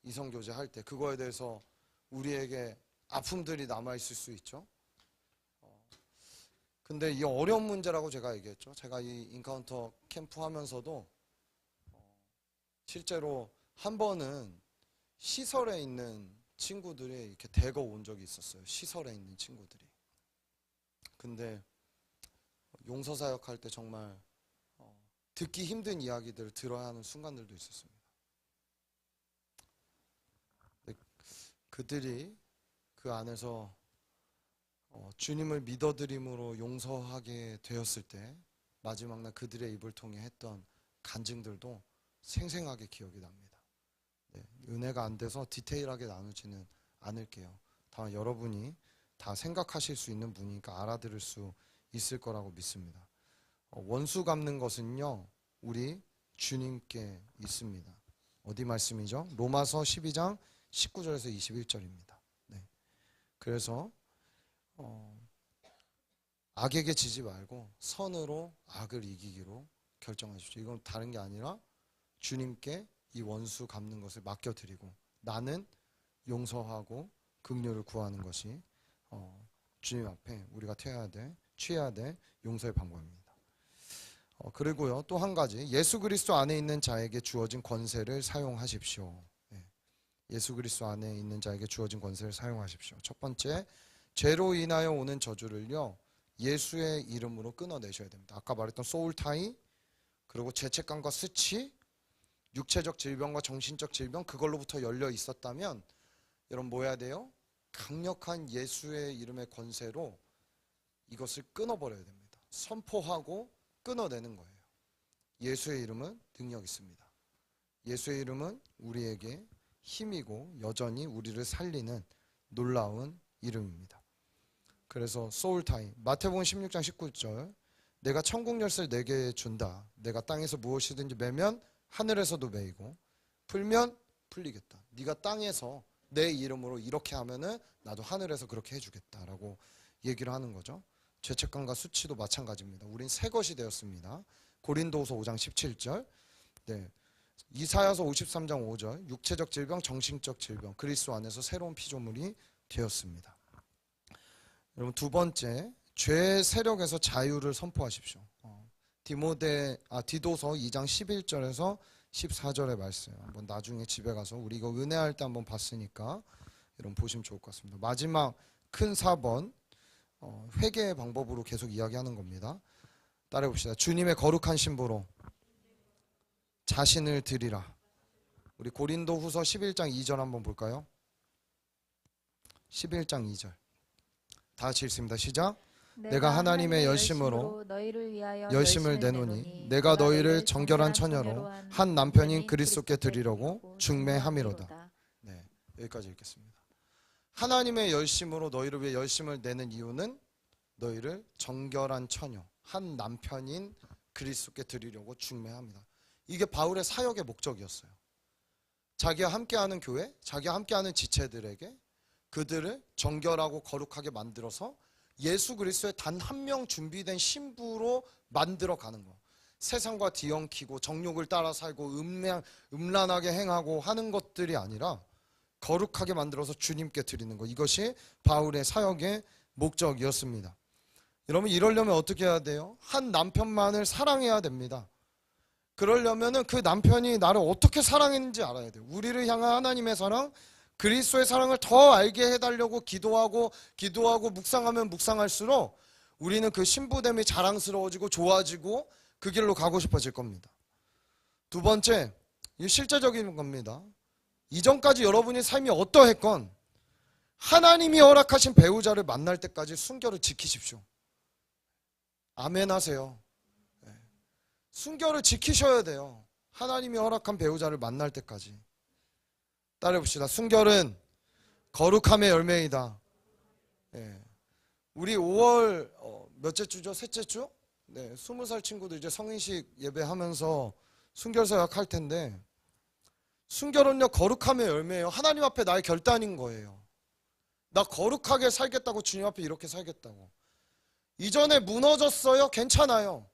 이성교제 할 때 그거에 대해서 우리에게 아픔들이 남아있을 수 있죠. 근데 이 어려운 문제라고 제가 얘기했죠. 제가 이 인카운터 캠프 하면서도 실제로 한 번은 시설에 있는 친구들이 이렇게 대거 온 적이 있었어요. 시설에 있는 친구들이. 근데 용서사역 할 때 정말 듣기 힘든 이야기들을 들어야 하는 순간들도 있었습니다. 그들이 그 안에서 주님을 믿어드림으로 용서하게 되었을 때 마지막 날 그들의 입을 통해 했던 간증들도 생생하게 기억이 납니다. 네, 은혜가 안 돼서 디테일하게 나누지는 않을게요. 다만 여러분이 다 생각하실 수 있는 분이니까 알아들을 수 있을 거라고 믿습니다. 원수 갚는 것은요 우리 주님께 있습니다. 어디 말씀이죠? 로마서 12장 19절에서 21절입니다. 네. 그래서 악에게 지지 말고 선으로 악을 이기기로 결정하십시오. 이건 다른 게 아니라 주님께 이 원수 갚는 것을 맡겨드리고 나는 용서하고 긍휼을 구하는 것이 주님 앞에 우리가 취해야 될 용서의 방법입니다. 그리고요 또 한 가지 예수 그리스도 안에 있는 자에게 주어진 권세를 사용하십시오. 네. 예수 그리스도 안에 있는 자에게 주어진 권세를 사용하십시오. 첫 번째, 죄로 인하여 오는 저주를요 예수의 이름으로 끊어내셔야 됩니다. 아까 말했던 소울타이, 그리고 죄책감과 수치, 육체적 질병과 정신적 질병, 그걸로부터 열려 있었다면 여러분 뭐 해야 돼요? 강력한 예수의 이름의 권세로 이것을 끊어버려야 됩니다. 선포하고 끊어내는 거예요. 예수의 이름은 능력 있습니다. 예수의 이름은 우리에게 힘이고 여전히 우리를 살리는 놀라운 이름입니다. 그래서 소울타임, 마태복음 16장 19절, 내가 천국 열쇠를 내게 준다. 내가 땅에서 무엇이든지 매면 하늘에서도 매이고 풀면 풀리겠다. 네가 땅에서 내 이름으로 이렇게 하면은 나도 하늘에서 그렇게 해주겠다라고 얘기를 하는 거죠. 죄책감과 수치도 마찬가지입니다. 우린 새 것이 되었습니다. 고린도후서 5장 17절, 네. 이사야서 53장 5절, 육체적 질병, 정신적 질병, 그리스도 안에서 새로운 피조물이 되었습니다. 여러분 두 번째, 죄의 세력에서 자유를 선포하십시오. 디도서 2장 11절에서 14절의 말씀 한번 나중에 집에 가서 우리 이거 은혜할 때 한번 봤으니까 여러분 보시면 좋을 것 같습니다. 마지막 큰 4번 회개의 방법으로 계속 이야기하는 겁니다. 따라해 봅시다. 주님의 거룩한 신부로 자신을 드리라. 우리 고린도후서 11장 2절 한번 볼까요? 11장 2절 다 같이 읽습니다. 시작. 내가 하나님의 열심으로 너희를 위하여 열심을 내노니 내가 너희를 정결한 처녀로 한 남편인 그리스도께 드리려고 중매함이로다. 네, 여기까지 읽겠습니다. 하나님의 열심으로 너희를 위해 열심을 내는 이유는 너희를 정결한 처녀, 한 남편인 그리스도께 드리려고 중매합니다. 이게 바울의 사역의 목적이었어요. 자기와 함께하는 교회, 자기와 함께하는 지체들에게 그들을 정결하고 거룩하게 만들어서 예수 그리스도의 단 한 명 준비된 신부로 만들어 가는 거. 세상과 뒤엉키고 정욕을 따라 살고 음란하게 행하고 하는 것들이 아니라 거룩하게 만들어서 주님께 드리는 거. 이것이 바울의 사역의 목적이었습니다. 여러분, 이러려면 어떻게 해야 돼요? 한 남편만을 사랑해야 됩니다. 그러려면 그 남편이 나를 어떻게 사랑했는지 알아야 돼요. 우리를 향한 하나님의 사랑, 그리스도의 사랑을 더 알게 해달라고 기도하고 묵상하면 묵상할수록 우리는 그 신부됨이 자랑스러워지고 좋아지고 그 길로 가고 싶어질 겁니다. 두 번째, 이 실제적인 겁니다. 이전까지 여러분의 삶이 어떠했건 하나님이 허락하신 배우자를 만날 때까지 순결을 지키십시오. 아멘 하세요. 순결을 지키셔야 돼요. 하나님이 허락한 배우자를 만날 때까지. 따라해봅시다. 순결은 거룩함의 열매이다. 우리 5월 몇째 주죠? 셋째 주? 20살 친구들 이제 성인식 예배하면서 순결 서약할 텐데, 순결은요 거룩함의 열매예요. 하나님 앞에 나의 결단인 거예요. 나 거룩하게 살겠다고, 주님 앞에 이렇게 살겠다고. 이전에 무너졌어요? 괜찮아요.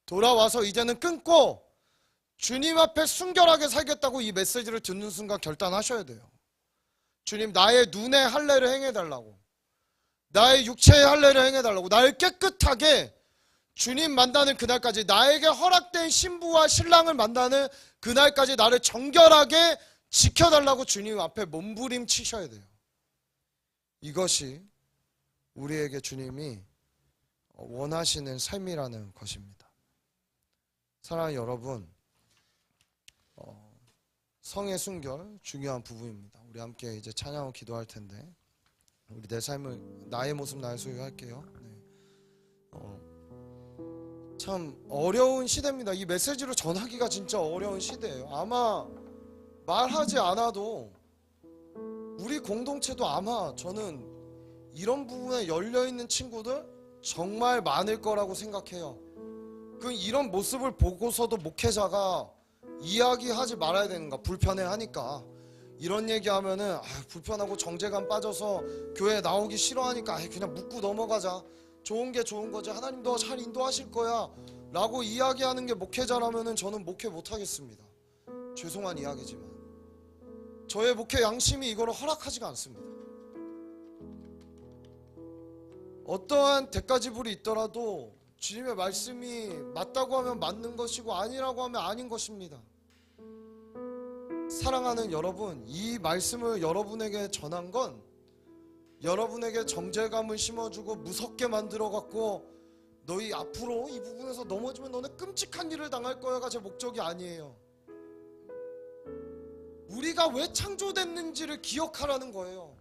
돌아와서 이제는 끊고 주님 앞에 순결하게 살겠다고 이 메시지를 듣는 순간 결단하셔야 돼요. 주님, 나의 눈의 할례를 행해달라고, 나의 육체의 할례를 행해달라고, 나를 깨끗하게 주님 만나는 그날까지, 나에게 허락된 신부와 신랑을 만나는 그날까지 나를 정결하게 지켜달라고 주님 앞에 몸부림치셔야 돼요. 이것이 우리에게 주님이 원하시는 삶이라는 것입니다. 사랑하는 여러분, 성의 순결 중요한 부분입니다. 우리 함께 이제 찬양하고 기도할 텐데, 우리 내 삶을, 나의 모습 나의 소유 할게요. 참 어려운 시대입니다. 이 메시지로 전하기가 진짜 어려운 시대예요. 아마 말하지 않아도 우리 공동체도 아마, 저는 이런 부분에 열려있는 친구들 정말 많을 거라고 생각해요. 그 이런 모습을 보고서도 목회자가 이야기하지 말아야 되는가, 불편해하니까. 이런 얘기하면은 불편하고 정죄감 빠져서 교회 나오기 싫어하니까 그냥 묻고 넘어가자, 좋은 게 좋은 거지, 하나님 너 잘 인도하실 거야 라고 이야기하는 게 목회자라면은 저는 목회 못하겠습니다. 죄송한 이야기지만 저의 목회 양심이 이거를 허락하지가 않습니다. 어떠한 대가지불이 있더라도 주님의 말씀이 맞다고 하면 맞는 것이고 아니라고 하면 아닌 것입니다. 사랑하는 여러분, 이 말씀을 여러분에게 전한 건 여러분에게 정죄감을 심어주고 무섭게 만들어갖고 너희 앞으로 이 부분에서 넘어지면 너네 끔찍한 일을 당할 거야가 제 목적이 아니에요. 우리가 왜 창조됐는지를 기억하라는 거예요.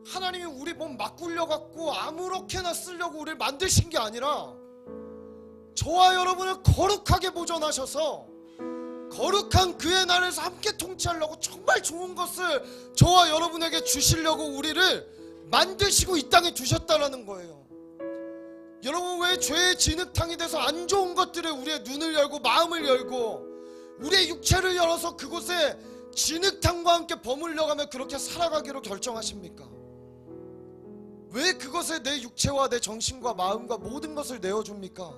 하나님이 우리 몸 막 굴려갖고 아무렇게나 쓰려고 우리를 만드신 게 아니라 저와 여러분을 거룩하게 보존하셔서 거룩한 그의 나라에서 함께 통치하려고 정말 좋은 것을 저와 여러분에게 주시려고 우리를 만드시고 이 땅에 두셨다라는 거예요. 여러분, 왜 죄의 진흙탕이 돼서 안 좋은 것들에 우리의 눈을 열고 마음을 열고 우리의 육체를 열어서 그곳에 진흙탕과 함께 버물려가며 그렇게 살아가기로 결정하십니까? 왜 그것에 내 육체와 내 정신과 마음과 모든 것을 내어줍니까?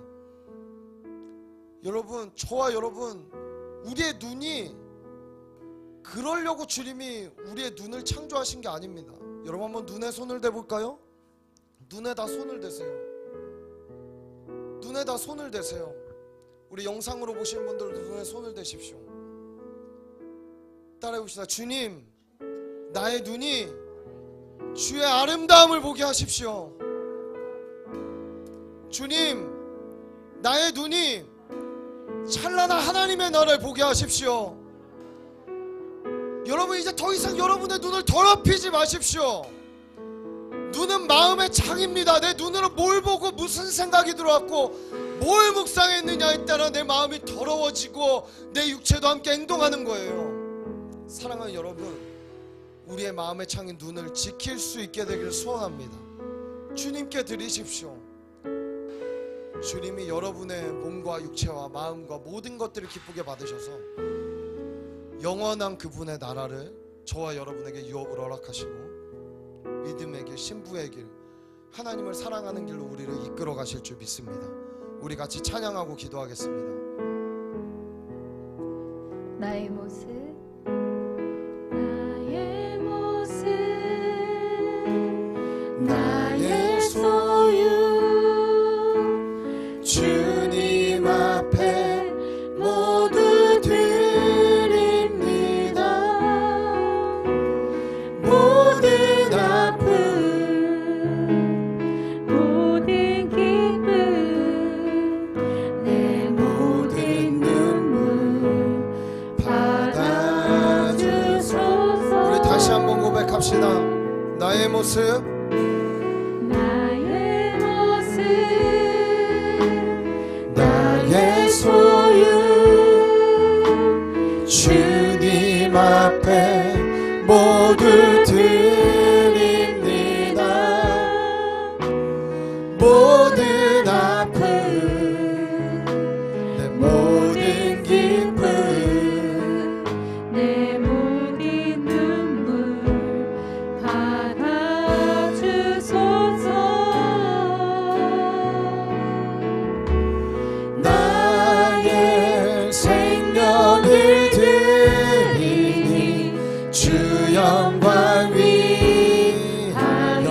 여러분, 저와 여러분, 우리의 눈이 그러려고 주님이 우리의 눈을 창조하신 게 아닙니다. 여러분, 한번 눈에 손을 대볼까요? 눈에다 손을 대세요. 눈에다 손을 대세요. 우리 영상으로 보시는 분들도 눈에 손을 대십시오. 따라해봅시다. 주님, 나의 눈이 주의 아름다움을 보게 하십시오. 주님, 나의 눈이 찬란한 하나님의 나라를 보게 하십시오. 여러분, 이제 더 이상 여러분의 눈을 더럽히지 마십시오. 눈은 마음의 창입니다. 내 눈으로 뭘 보고 무슨 생각이 들어왔고 뭘 묵상했느냐에 따라 내 마음이 더러워지고 내 육체도 함께 행동하는 거예요. 사랑하는 여러분, 우리의 마음의 창인 눈을 지킬 수 있게 되기를 소원합니다. 주님께 드리십시오. 주님이 여러분의 몸과 육체와 마음과 모든 것들을 기쁘게 받으셔서 영원한 그분의 나라를 저와 여러분에게 유업으로 허락하시고 믿음의 길, 신부의 길, 하나님을 사랑하는 길로 우리를 이끌어 가실 줄 믿습니다. 우리 같이 찬양하고 기도하겠습니다. 나의 모습, 나의 모습, 나의 소유, 주님 앞에 모두 드립니다. 모든 아픔, 모든 기쁨, 내 모든 눈물 받아주소서. 우리 다시 한번 고백합시다. 나의 모습, 나의 모습, 나의 소유, 주님 앞에 모두 드립니다. 모든 아픔, 내 모든 기쁨, 내 모든 눈물 받아주소서. 나의 생명을 드리니 주 영광 위하여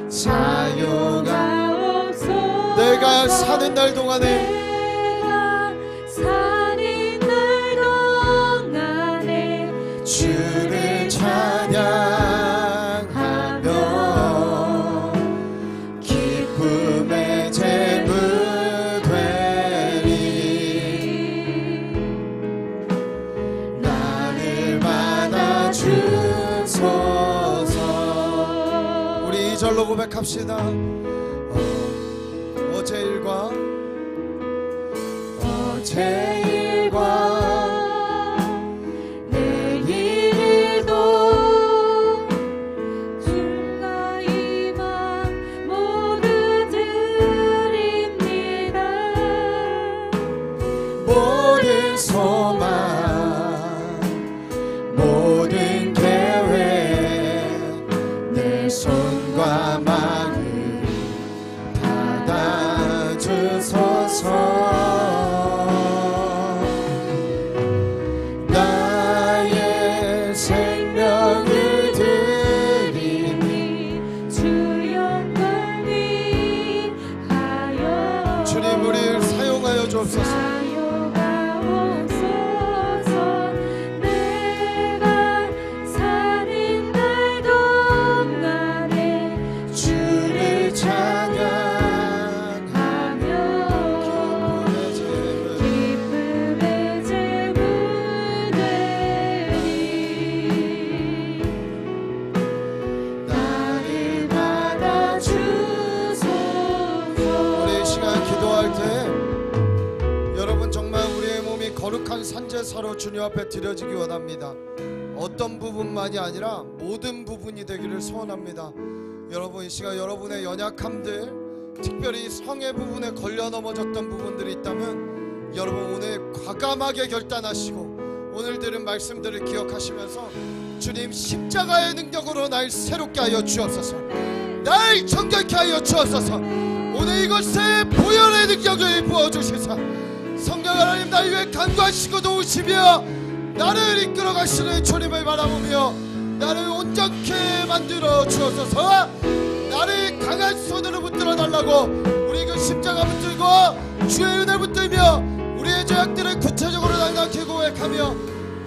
사용하옵소서. 내가 사는 날 동안에, 내가 사는 날 동안에 주를 찬양하며 기쁨의 제물 되리. 나를 받아주소서. 우리 2절로 고백합시다. 어제 일과 내일 일도 주가 이만 모두 드립니다. 모든 소망, 모든 계획, 내 손과 마음 받아주소서. 나의 생명을 드리니 주 영광 위하여 주님 우리를 사용하여 주옵소서. 사용하옵소서. 내가 사는 날 동안에 주를 찬양하며 기쁨의 제물 되리. 나를 받아주소서. 우리 이 시간 기도할 때 여러분 정말 우리의 몸이 거룩한 산제사로 주님 앞에 드려지기 원합니다. 어떤 부분만이 아니라 모든 부분이 되기를 소원합니다. 여러분 이 시간 여러분의 연약함들, 특별히 성의 부분에 걸려 넘어졌던 부분들이 있다면 여러분 오늘 과감하게 결단하시고 오늘 들은 말씀들을 기억하시면서 주님 십자가의 능력으로 날 새롭게 하여 주옵소서. 날 정결케 하여 주옵소서. 오늘 이것에 보혈의 능력을 부어주시사 성령 하나님 날 위해 간구하시고 도우시며 나를 이끌어 가시는 주님을 바라보며 나를 온전케 만들어 주옵소서. 나를 강한 손으로 붙들어 달라고 우리 그 십자가 붙들고 주의 은혜 붙들며 우리의 죄악들을 구체적으로 낭낭히 고백하며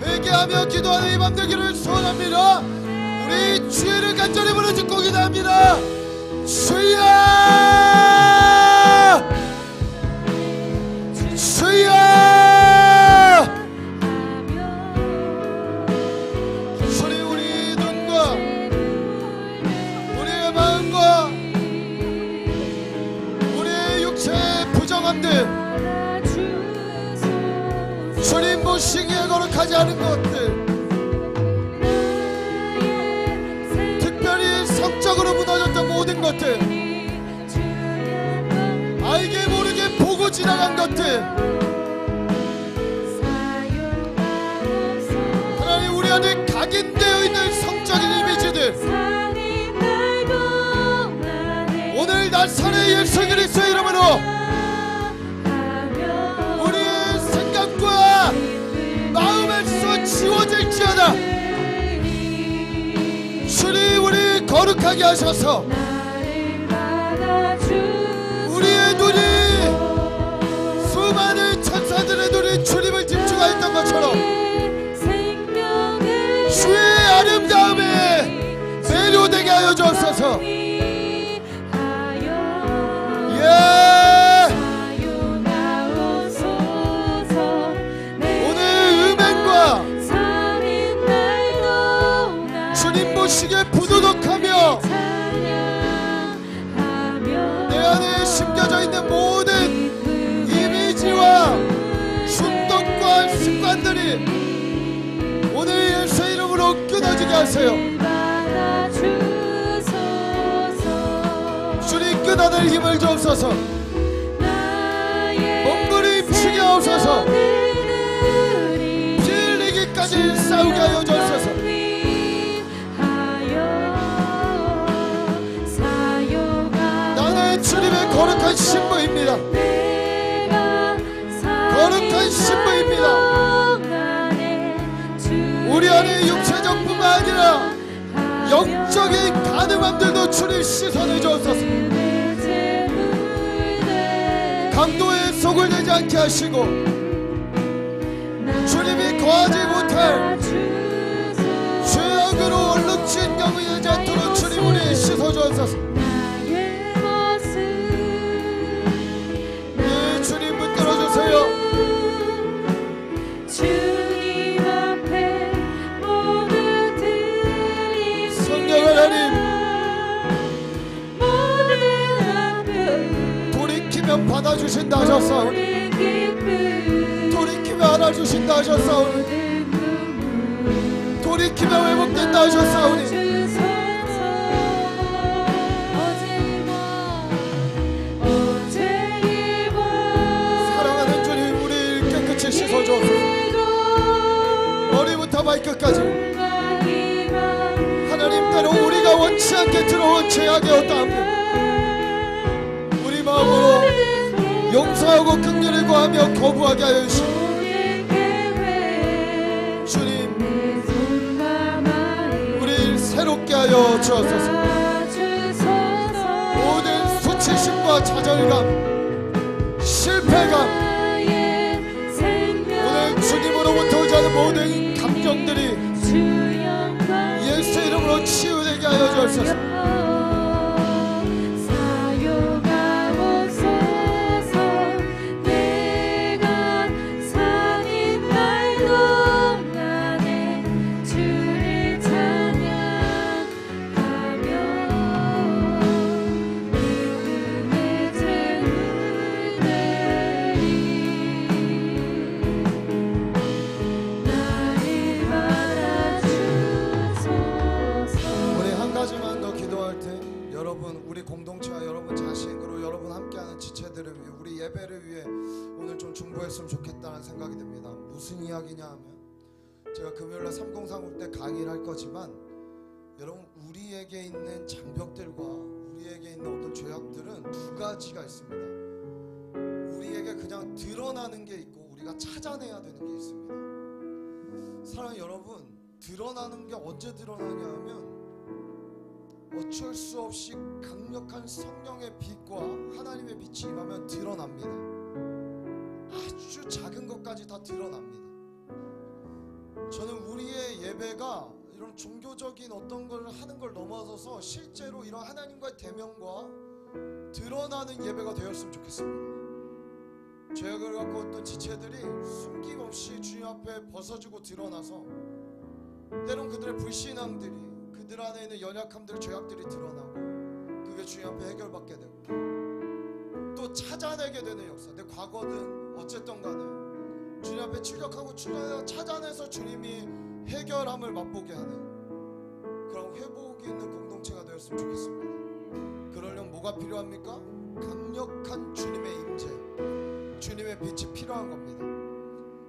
회개하며 기도하는 이 밤 되기를 소원합니다. 우리 주의를 간절히 부르짖고 기도합니다. 주여, 주여, 주님 우리 눈과 우리의 마음과 우리의 육체의 부정함들, 주님 보시기에 거룩하지 않은 것들, 특별히 성적으로 무너졌던 모든 것들, 알게 모르게 보고 지나간 것들, 하나님 우리 안에 각인되어 있는 성적인 이미지들, 오늘 나사렛 예수 그리스도의 이름으로 우리의 생각과 마음에서 지워질지어다. 주님 우리 거룩하게 하셔서 우리의 눈이 수많은 천사들의 눈이 주님을 집중하였던 것처럼 주의 아름다움에 매료되게 하여 주옵소서. 오늘 음행과 주님 보시기에 부도덕하며 내 안에 심겨져 있는 모든 이미지와 충동과 습관들이 오늘 예수의 이름으로 끊어지게 하세요. 주님 끊어낼 힘을 주옵소서. 몸부림치게 하옵소서. 피 흘리기까지 싸우게 하여 주옵소서. 나는 주님의 거룩한 신부입니다. 거룩한 신부입니다. 우리 안에 육체적뿐만 아니라 영적인 가늠함들도 주님 씻어내 주옵소서. 강도의 속을 내지 않게 하시고 주님이 거하지 못할 죄악으로 얼룩진 영이 되지 않도록 주님 우리 씻어 주옵소서. 예, 주님 붙들어 주세요. 돌이키면 받아주신다 하셨사오니 돌이키면 알아주신다 하셨사오니 돌이키면 회복된다 하셨사오니 사랑하는 주님 우리 깨끗이 씻어주옵소서. 머리부터 발끝까지 하나님께로 우리가 원치 않게 들어온 죄악의 어떠함을 우리 마음으로 용서하고 긍휼히 구하며 거부하게 하여 주시고 주님 우리를 새롭게 하여 주옵소서. 모든 수치심과 좌절감 실패감 오늘 주님으로부터 오지 않은 모든 감정들이 예수 이름으로 치유되게 하여 주옵소서. 우리 공동체와 여러분 자신 그리고 여러분 함께하는 지체들을 위해 우리 예배를 위해 오늘 좀 중보했으면 좋겠다는 생각이 듭니다. 무슨 이야기냐 하면 제가 금요일날 3035 때 강의를 할 거지만 여러분 우리에게 있는 장벽들과 우리에게 있는 어떤 죄악들은 두 가지가 있습니다. 우리에게 그냥 드러나는 게 있고 우리가 찾아내야 되는 게 있습니다. 사랑하는 여러분 드러나는 게 언제 드러나냐 하면 어쩔 수 없이 강력한 성령의 빛과 하나님의 빛이 임하면 드러납니다. 아주 작은 것까지 다 드러납니다. 저는 우리의 예배가 이런 종교적인 어떤 걸 하는 걸 넘어서서 실제로 이런 하나님과의 대면과 드러나는 예배가 되었으면 좋겠습니다. 죄악을 갖고 어떤 지체들이 숨김없이 주님 앞에 벗어지고 드러나서 때론 그들의 불신앙들이 그들 안에 있는 연약함들, 죄악들이 드러나고 그게 주님 앞에 해결받게 되고 또 찾아내게 되는 역사. 내 과거든 어쨌든 간에 주님 앞에 출력하고 찾아내서 주님이 해결함을 맛보게 하는 그런 회복이 있는 공동체가 되었으면 좋겠습니다. 그러려면 뭐가 필요합니까? 강력한 주님의 임재, 주님의 빛이 필요한 겁니다.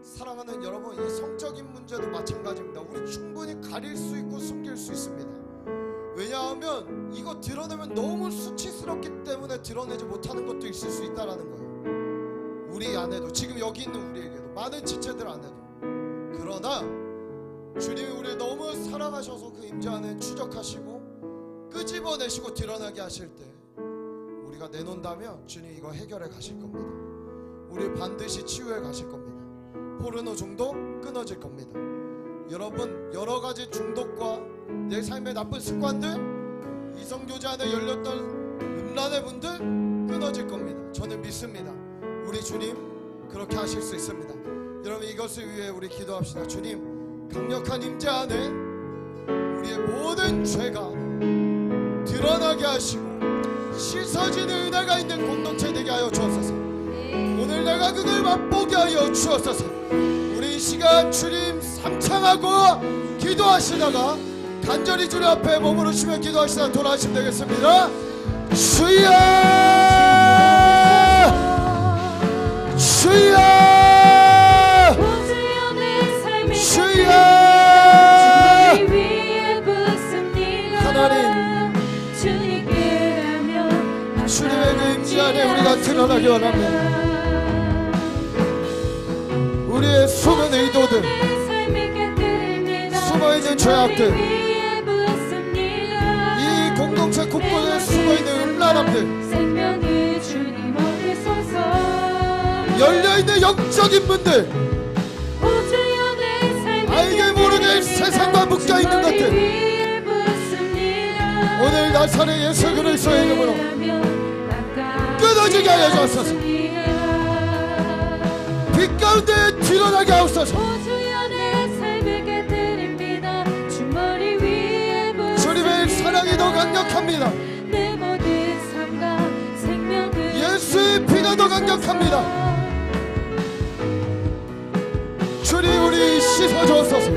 사랑하는 여러분, 이 성적인 문제도 마찬가지입니다. 우리 충분히 가릴 수 있고 숨길 수 있습니다. 왜냐하면 이거 드러내면 너무 수치스럽기 때문에 드러내지 못하는 것도 있을 수 있다라는 거예요. 우리 안에도, 지금 여기 있는 우리에게도, 많은 지체들 안에도. 그러나 주님이 우리를 너무 사랑하셔서 그 임재 안에 추적하시고 끄집어내시고 드러나게 하실 때 우리가 내놓는다면 주님 이거 해결해 가실 겁니다. 우리 반드시 치유해 가실 겁니다. 포르노 중독 끊어질 겁니다. 여러분, 여러 가지 중독과 내 삶의 나쁜 습관들, 이성교제 안에 열렸던 음란의 분들 끊어질 겁니다. 저는 믿습니다. 우리 주님 그렇게 하실 수 있습니다. 여러분, 이것을 위해 우리 기도합시다. 주님, 강력한 임재 안에 우리의 모든 죄가 드러나게 하시고 씻어지는 은혜가 있는 공동체 되게 하여 주옵소서. 오늘 내가 그걸 맛보게 하여 주옵소서. 우리 이 시간 주님 삼창하고 기도하시다가 간절히 주님 앞에 머무르시며 기도하시다 돌아가시면 되겠습니다. 주여, 주여, 주여. 하나님, 주님의 그 임재 안에 우리가 드러나기 원합니다. 우리의 숨은 의도들, 숨어있는 죄악들, 이 공동체 곳곳에 숨어있는 음란함들, 열려있는 영적인 문들, 알게 모르게 세상과 묶여있는 것들, 오늘 나사렛 예수 그리스도의 이름으로 끊어지게 하여 주옵소서. 빛 가운데 드러나게 하옵소서. 주님의 사랑이 더 강력합니다. 예수의 피가 더 강력합니다. 주님, 우리 씻어주옵소서.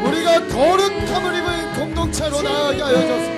우리가 거룩함을 입은 공동체로 나아가게 하여 주옵소서.